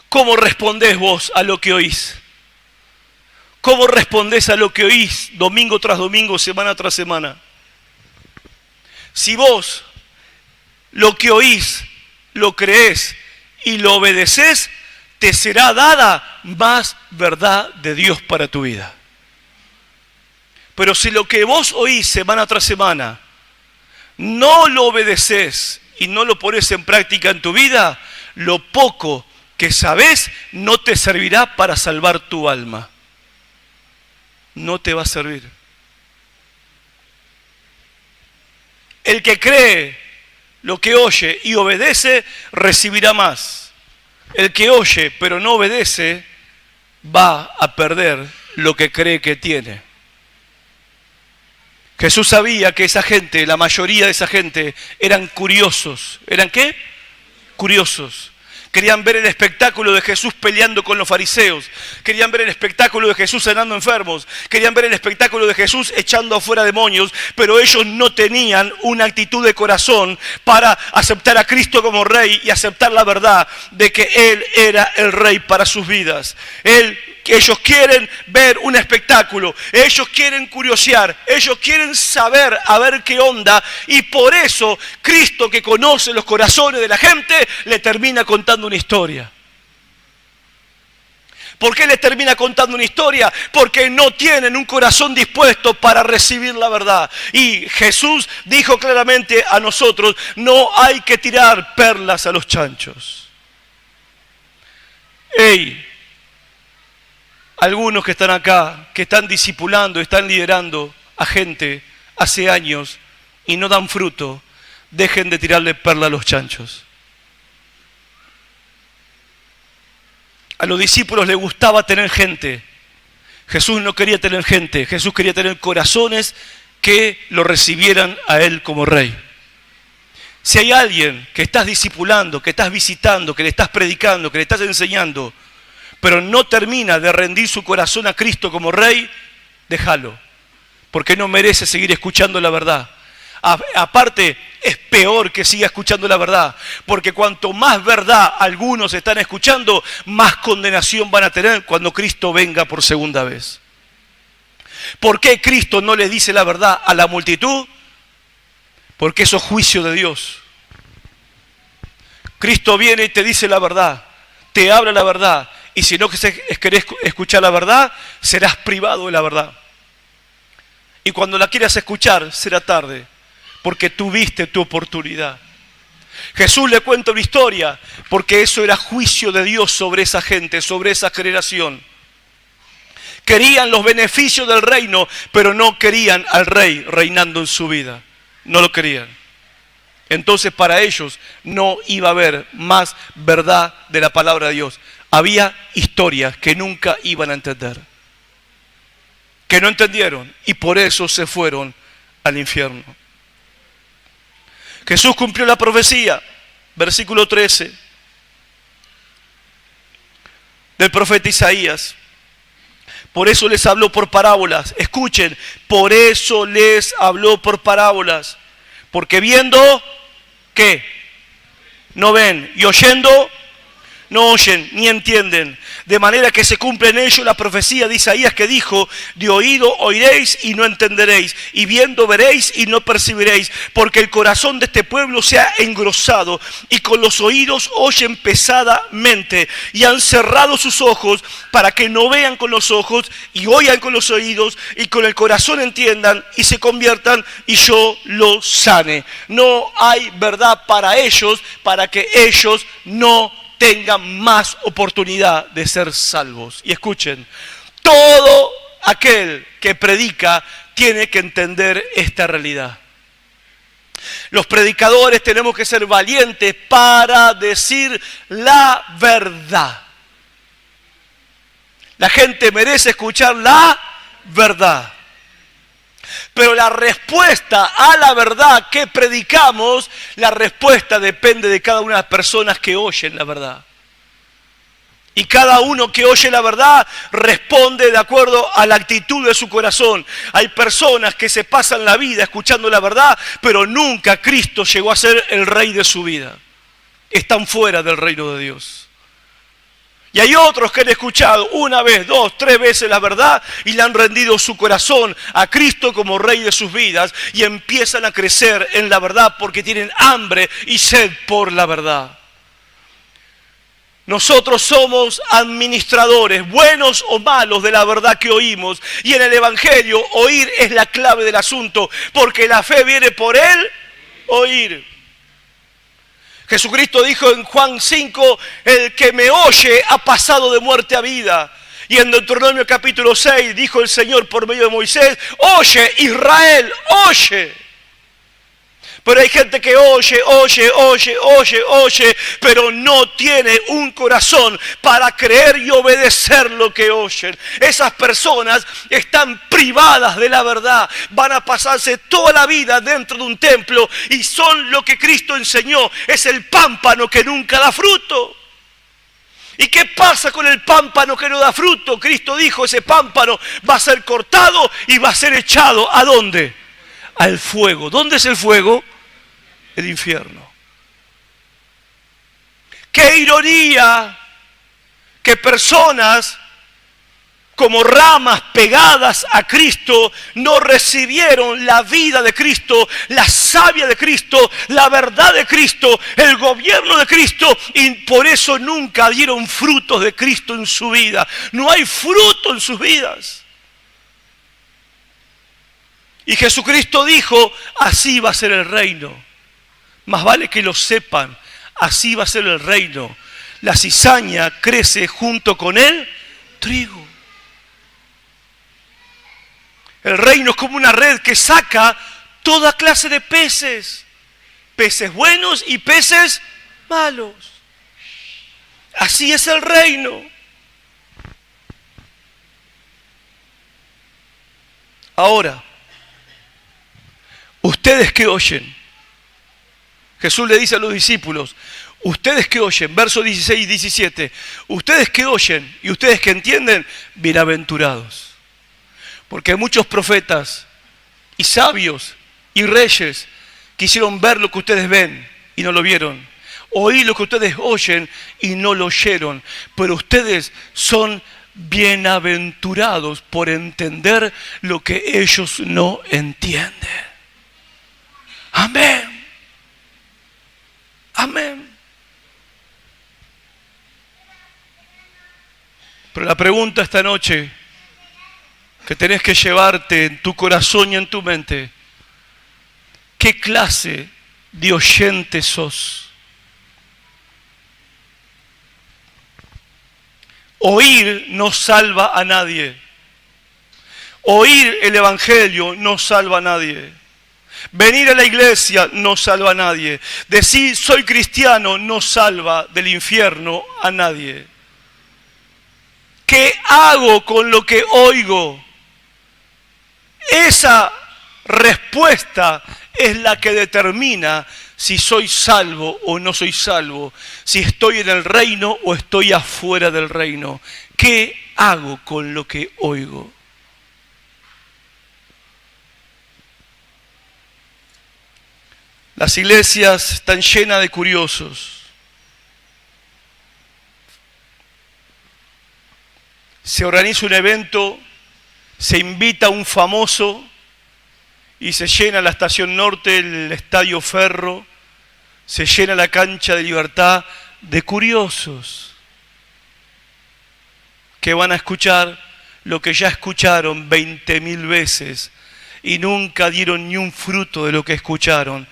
¿Cómo respondés vos a lo que oís? ¿Cómo respondés a lo que oís domingo tras domingo, semana tras semana? Si vos lo que oís, lo creés y lo obedecés, te será dada más verdad de Dios para tu vida. Pero si lo que vos oís semana tras semana no lo obedecés y no lo pones en práctica en tu vida, lo poco que sabés no te servirá para salvar tu alma. No te va a servir. El que cree lo que oye y obedece, recibirá más. El que oye pero no obedece, va a perder lo que cree que tiene. Jesús sabía que esa gente, la mayoría de esa gente, eran curiosos. ¿Eran qué? Curiosos. Querían ver el espectáculo de Jesús peleando con los fariseos. Querían ver el espectáculo de Jesús sanando enfermos. Querían ver el espectáculo de Jesús echando afuera demonios. Pero ellos no tenían una actitud de corazón para aceptar a Cristo como Rey y aceptar la verdad de que Él era el Rey para sus vidas. ellos quieren ver un espectáculo, ellos quieren curiosear, ellos quieren saber, a ver qué onda, y por eso Cristo, que conoce los corazones de la gente, le termina contando una historia. ¿Por qué les termina contando una historia? Porque no tienen un corazón dispuesto para recibir la verdad. Y Jesús dijo claramente a nosotros, no hay que tirar perlas a los chanchos. Hey, algunos que están acá, que están discipulando, están liderando a gente hace años y no dan fruto, dejen de tirarle perlas a los chanchos. A los discípulos les gustaba tener gente. Jesús no quería tener gente. Jesús quería tener corazones que lo recibieran a Él como Rey. Si hay alguien que estás discipulando, que estás visitando, que le estás predicando, que le estás enseñando, pero no termina de rendir su corazón a Cristo como Rey, déjalo. Porque no merece seguir escuchando la verdad. Aparte, es peor que siga escuchando la verdad, porque cuanto más verdad algunos están escuchando, más condenación van a tener cuando Cristo venga por segunda vez. ¿Por qué Cristo no le dice la verdad a la multitud? Porque eso es juicio de Dios. Cristo viene y te dice la verdad, te habla la verdad, y si no querés escuchar la verdad, serás privado de la verdad. Y cuando la quieras escuchar, será tarde. Porque tuviste tu oportunidad. Jesús le cuenta una historia, porque eso era juicio de Dios sobre esa gente, sobre esa generación. Querían los beneficios del reino, pero no querían al rey reinando en su vida. No lo querían. Entonces para ellos no iba a haber más verdad de la palabra de Dios. Había historias que nunca iban a entender. Que no entendieron y por eso se fueron al infierno. Jesús cumplió la profecía, versículo 13, del profeta Isaías. Por eso les habló por parábolas. Escuchen, por eso les habló por parábolas. Porque viendo, ¿qué? No ven. Y oyendo, no oyen ni entienden. De manera que se cumple en ellos la profecía de Isaías que dijo, de oído oiréis y no entenderéis, y viendo veréis y no percibiréis, porque el corazón de este pueblo se ha engrosado, y con los oídos oyen pesadamente, y han cerrado sus ojos para que no vean con los ojos, y oigan con los oídos, y con el corazón entiendan, y se conviertan, y yo los sane. No hay verdad para ellos, para que ellos no tengan más oportunidad de ser salvos. Y escuchen, todo aquel que predica tiene que entender esta realidad. Los predicadores tenemos que ser valientes para decir la verdad. La gente merece escuchar la verdad. Pero la respuesta a la verdad que predicamos, la respuesta depende de cada una de las personas que oyen la verdad. Y cada uno que oye la verdad responde de acuerdo a la actitud de su corazón. Hay personas que se pasan la vida escuchando la verdad, pero nunca Cristo llegó a ser el rey de su vida. Están fuera del reino de Dios. Y hay otros que han escuchado una vez, dos, tres veces la verdad y le han rendido su corazón a Cristo como Rey de sus vidas y empiezan a crecer en la verdad porque tienen hambre y sed por la verdad. Nosotros somos administradores, buenos o malos, de la verdad que oímos. Y en el Evangelio, oír es la clave del asunto, porque la fe viene por el oír. Jesucristo dijo en Juan 5, el que me oye ha pasado de muerte a vida. Y en Deuteronomio capítulo 6 dijo el Señor por medio de Moisés, oye Israel, oye. Pero hay gente que oye, pero no tiene un corazón para creer y obedecer lo que oyen. Esas personas están privadas de la verdad. Van a pasarse toda la vida dentro de un templo y son lo que Cristo enseñó. Es el pámpano que nunca da fruto. ¿Y qué pasa con el pámpano que no da fruto? Cristo dijo, ese pámpano va a ser cortado y va a ser echado. ¿A dónde? Al fuego. ¿Dónde es el fuego? El infierno. ¡Qué ironía! Que personas como ramas pegadas a Cristo, no recibieron la vida de Cristo, la savia de Cristo, la verdad de Cristo, el gobierno de Cristo, y por eso nunca dieron frutos de Cristo en su vida. No hay fruto en sus vidas. Y Jesucristo dijo, así va a ser el reino. Más vale que lo sepan, así va a ser el reino. La cizaña crece junto con el trigo. El reino es como una red que saca toda clase de peces. Peces buenos y peces malos. Así es el reino. Ahora, ustedes que oyen, Jesús le dice a los discípulos, ustedes que oyen, versos 16 y 17, ustedes que oyen y ustedes que entienden, bienaventurados. Porque muchos profetas y sabios y reyes quisieron ver lo que ustedes ven y no lo vieron. Oír lo que ustedes oyen y no lo oyeron. Pero ustedes son bienaventurados por entender lo que ellos no entienden. Amén. Amén. Pero la pregunta esta noche que tenés que llevarte en tu corazón y en tu mente, ¿qué clase de oyente sos? Oír no salva a nadie. Oír el evangelio no salva a nadie. Venir a la iglesia no salva a nadie. Decir soy cristiano no salva del infierno a nadie. ¿Qué hago con lo que oigo? Esa respuesta es la que determina si soy salvo o no soy salvo, si estoy en el reino o estoy afuera del reino. ¿Qué hago con lo que oigo? Las iglesias están llenas de curiosos. Se organiza un evento, se invita a un famoso y se llena la Estación Norte, el Estadio Ferro, se llena la Cancha de Libertad de curiosos que van a escuchar lo que ya escucharon 20.000 veces y nunca dieron ni un fruto de lo que escucharon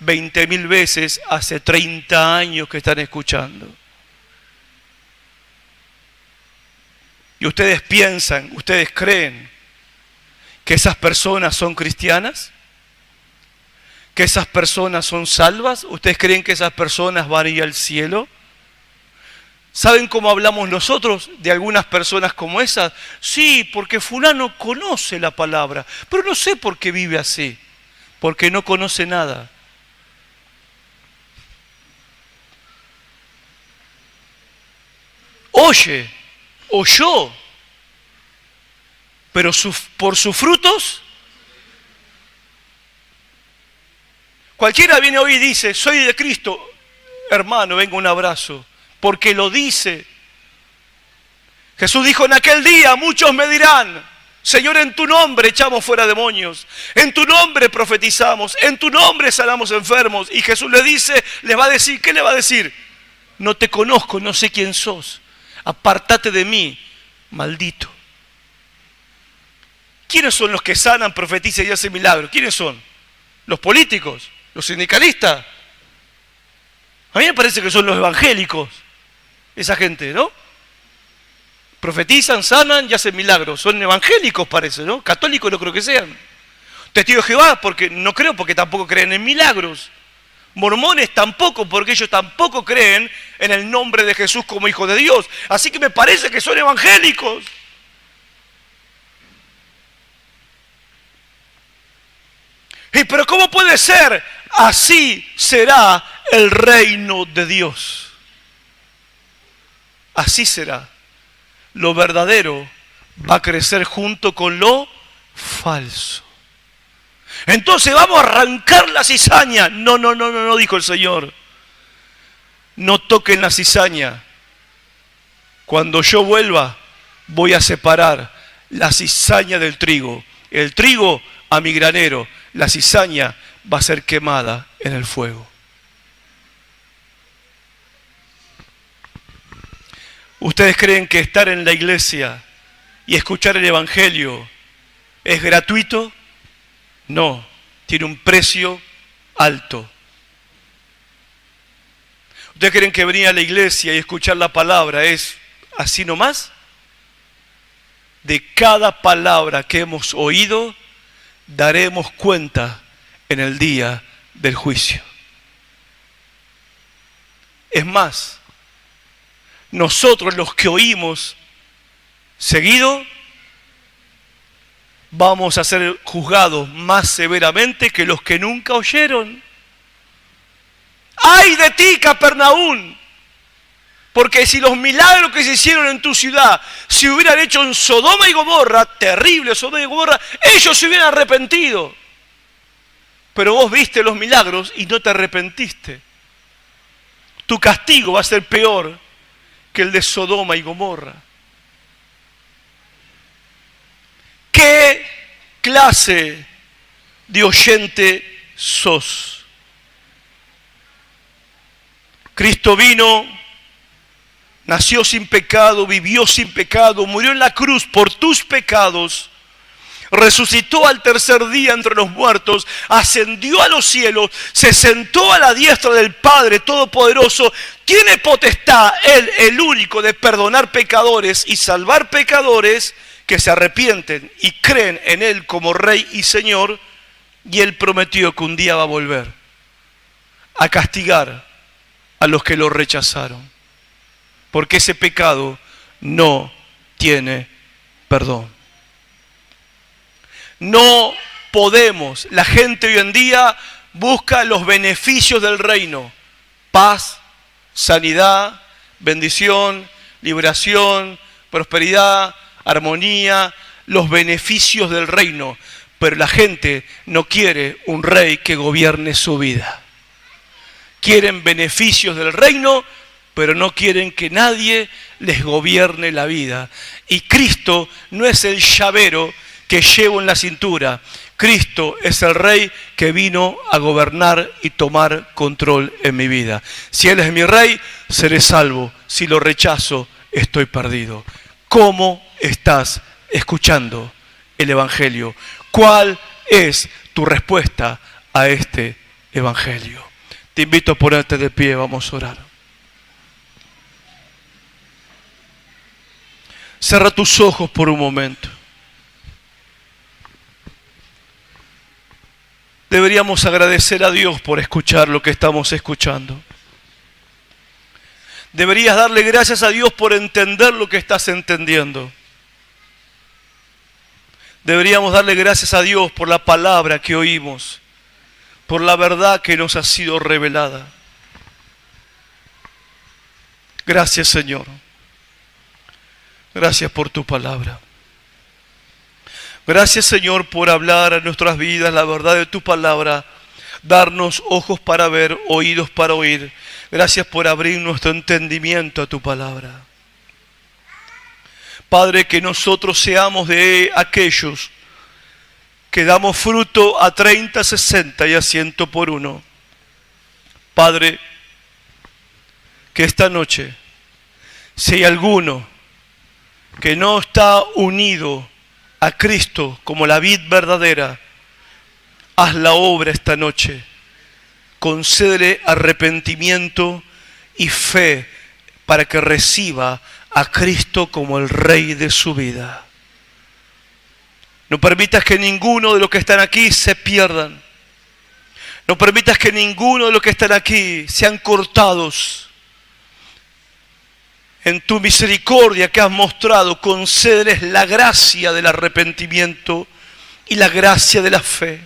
20.000 veces hace 30 años que están escuchando. Y ustedes piensan, ustedes creen que esas personas son cristianas, que esas personas son salvas. ¿Ustedes creen que esas personas van a ir al cielo? ¿Saben cómo hablamos nosotros de algunas personas como esas? Sí, porque fulano conoce la palabra, pero no sé por qué vive así, porque no conoce nada. Oyó, pero por sus frutos. Cualquiera viene hoy y dice, soy de Cristo, hermano, venga un abrazo, porque lo dice. Jesús dijo, en aquel día muchos me dirán, Señor, en tu nombre echamos fuera demonios, en tu nombre profetizamos, en tu nombre sanamos enfermos. Y Jesús les va a decir, ¿qué le va a decir? No te conozco, no sé quién sos. Apártate de mí, maldito. ¿Quiénes son los que sanan, profetizan y hacen milagros? ¿Quiénes son? ¿Los políticos? ¿Los sindicalistas? A mí me parece que son los evangélicos, esa gente, ¿no? Profetizan, sanan y hacen milagros. Son evangélicos, parece, ¿no? Católicos no creo que sean. Testigos de Jehová, porque no creo, porque tampoco creen en milagros. Mormones tampoco, porque ellos tampoco creen en el nombre de Jesús como Hijo de Dios. Así que me parece que son evangélicos. Pero ¿cómo puede ser? Así será el reino de Dios. Así será. Lo verdadero va a crecer junto con lo falso. Entonces vamos a arrancar la cizaña. No, dijo el Señor. No toquen la cizaña. Cuando yo vuelva, voy a separar la cizaña del trigo. El trigo a mi granero, la cizaña va a ser quemada en el fuego. ¿Ustedes creen que estar en la iglesia y escuchar el Evangelio es gratuito? No, tiene un precio alto. ¿Ustedes creen que venir a la iglesia y escuchar la palabra es así nomás? De cada palabra que hemos oído, daremos cuenta en el día del juicio. Es más, nosotros los que oímos seguido, vamos a ser juzgados más severamente que los que nunca oyeron. ¡Ay de ti, Capernaum! Porque si los milagros que se hicieron en tu ciudad se hubieran hecho en Sodoma y Gomorra, terrible Sodoma y Gomorra, ellos se hubieran arrepentido. Pero vos viste los milagros y no te arrepentiste. Tu castigo va a ser peor que el de Sodoma y Gomorra. ¿Qué clase de oyente sos? Cristo vino, nació sin pecado, vivió sin pecado, murió en la cruz por tus pecados, resucitó al tercer día entre los muertos, ascendió a los cielos, se sentó a la diestra del Padre Todopoderoso, tiene potestad, Él, el único, de perdonar pecadores y salvar pecadores que se arrepienten y creen en Él como Rey y Señor, y Él prometió que un día va a volver a castigar a los que lo rechazaron, porque ese pecado no tiene perdón. No podemos, la gente hoy en día busca los beneficios del reino, paz, sanidad, bendición, liberación, prosperidad, armonía, los beneficios del reino, pero la gente no quiere un rey que gobierne su vida. Quieren beneficios del reino, pero no quieren que nadie les gobierne la vida. Y Cristo no es el llavero que llevo en la cintura. Cristo es el Rey que vino a gobernar y tomar control en mi vida. Si Él es mi Rey, seré salvo. Si lo rechazo, estoy perdido. ¿Cómo estás escuchando el Evangelio? ¿Cuál es tu respuesta a este Evangelio? Te invito a ponerte de pie, vamos a orar. Cierra tus ojos por un momento. Deberíamos agradecer a Dios por escuchar lo que estamos escuchando. Deberías darle gracias a Dios por entender lo que estás entendiendo. Deberíamos darle gracias a Dios por la palabra que oímos, por la verdad que nos ha sido revelada. Gracias, Señor. Gracias por tu palabra. Gracias, Señor, por hablar a nuestras vidas la verdad de tu palabra, darnos ojos para ver, oídos para oír. Gracias por abrir nuestro entendimiento a tu palabra. Padre, que nosotros seamos de aquellos que damos fruto a 30, 60 y a 100 por uno. Padre, que esta noche, si hay alguno que no está unido a Cristo como la vid verdadera, haz la obra esta noche. Concédele arrepentimiento y fe para que reciba a Cristo como el Rey de su vida. No permitas que ninguno de los que están aquí se pierdan. No permitas que ninguno de los que están aquí sean cortados. En tu misericordia que has mostrado, concédeles la gracia del arrepentimiento y la gracia de la fe.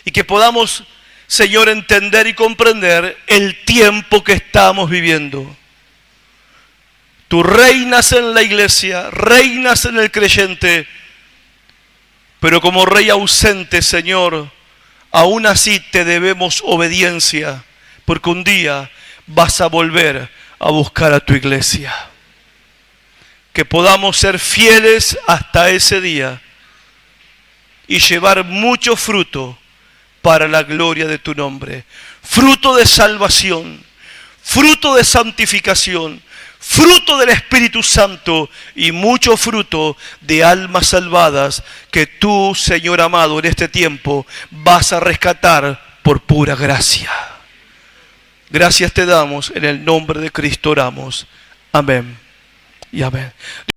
Y que podamos, Señor, entender y comprender el tiempo que estamos viviendo. Tú reinas en la iglesia, reinas en el creyente, pero como rey ausente, Señor, aún así te debemos obediencia, porque un día vas a volver a buscar a tu iglesia. que podamos ser fieles hasta ese día y llevar mucho fruto para la gloria de tu nombre. Fruto de salvación, fruto de santificación, fruto del Espíritu Santo y mucho fruto de almas salvadas que tú, Señor amado, en este tiempo vas a rescatar por pura gracia. Gracias te damos, en el nombre de Cristo oramos. Amén y amén.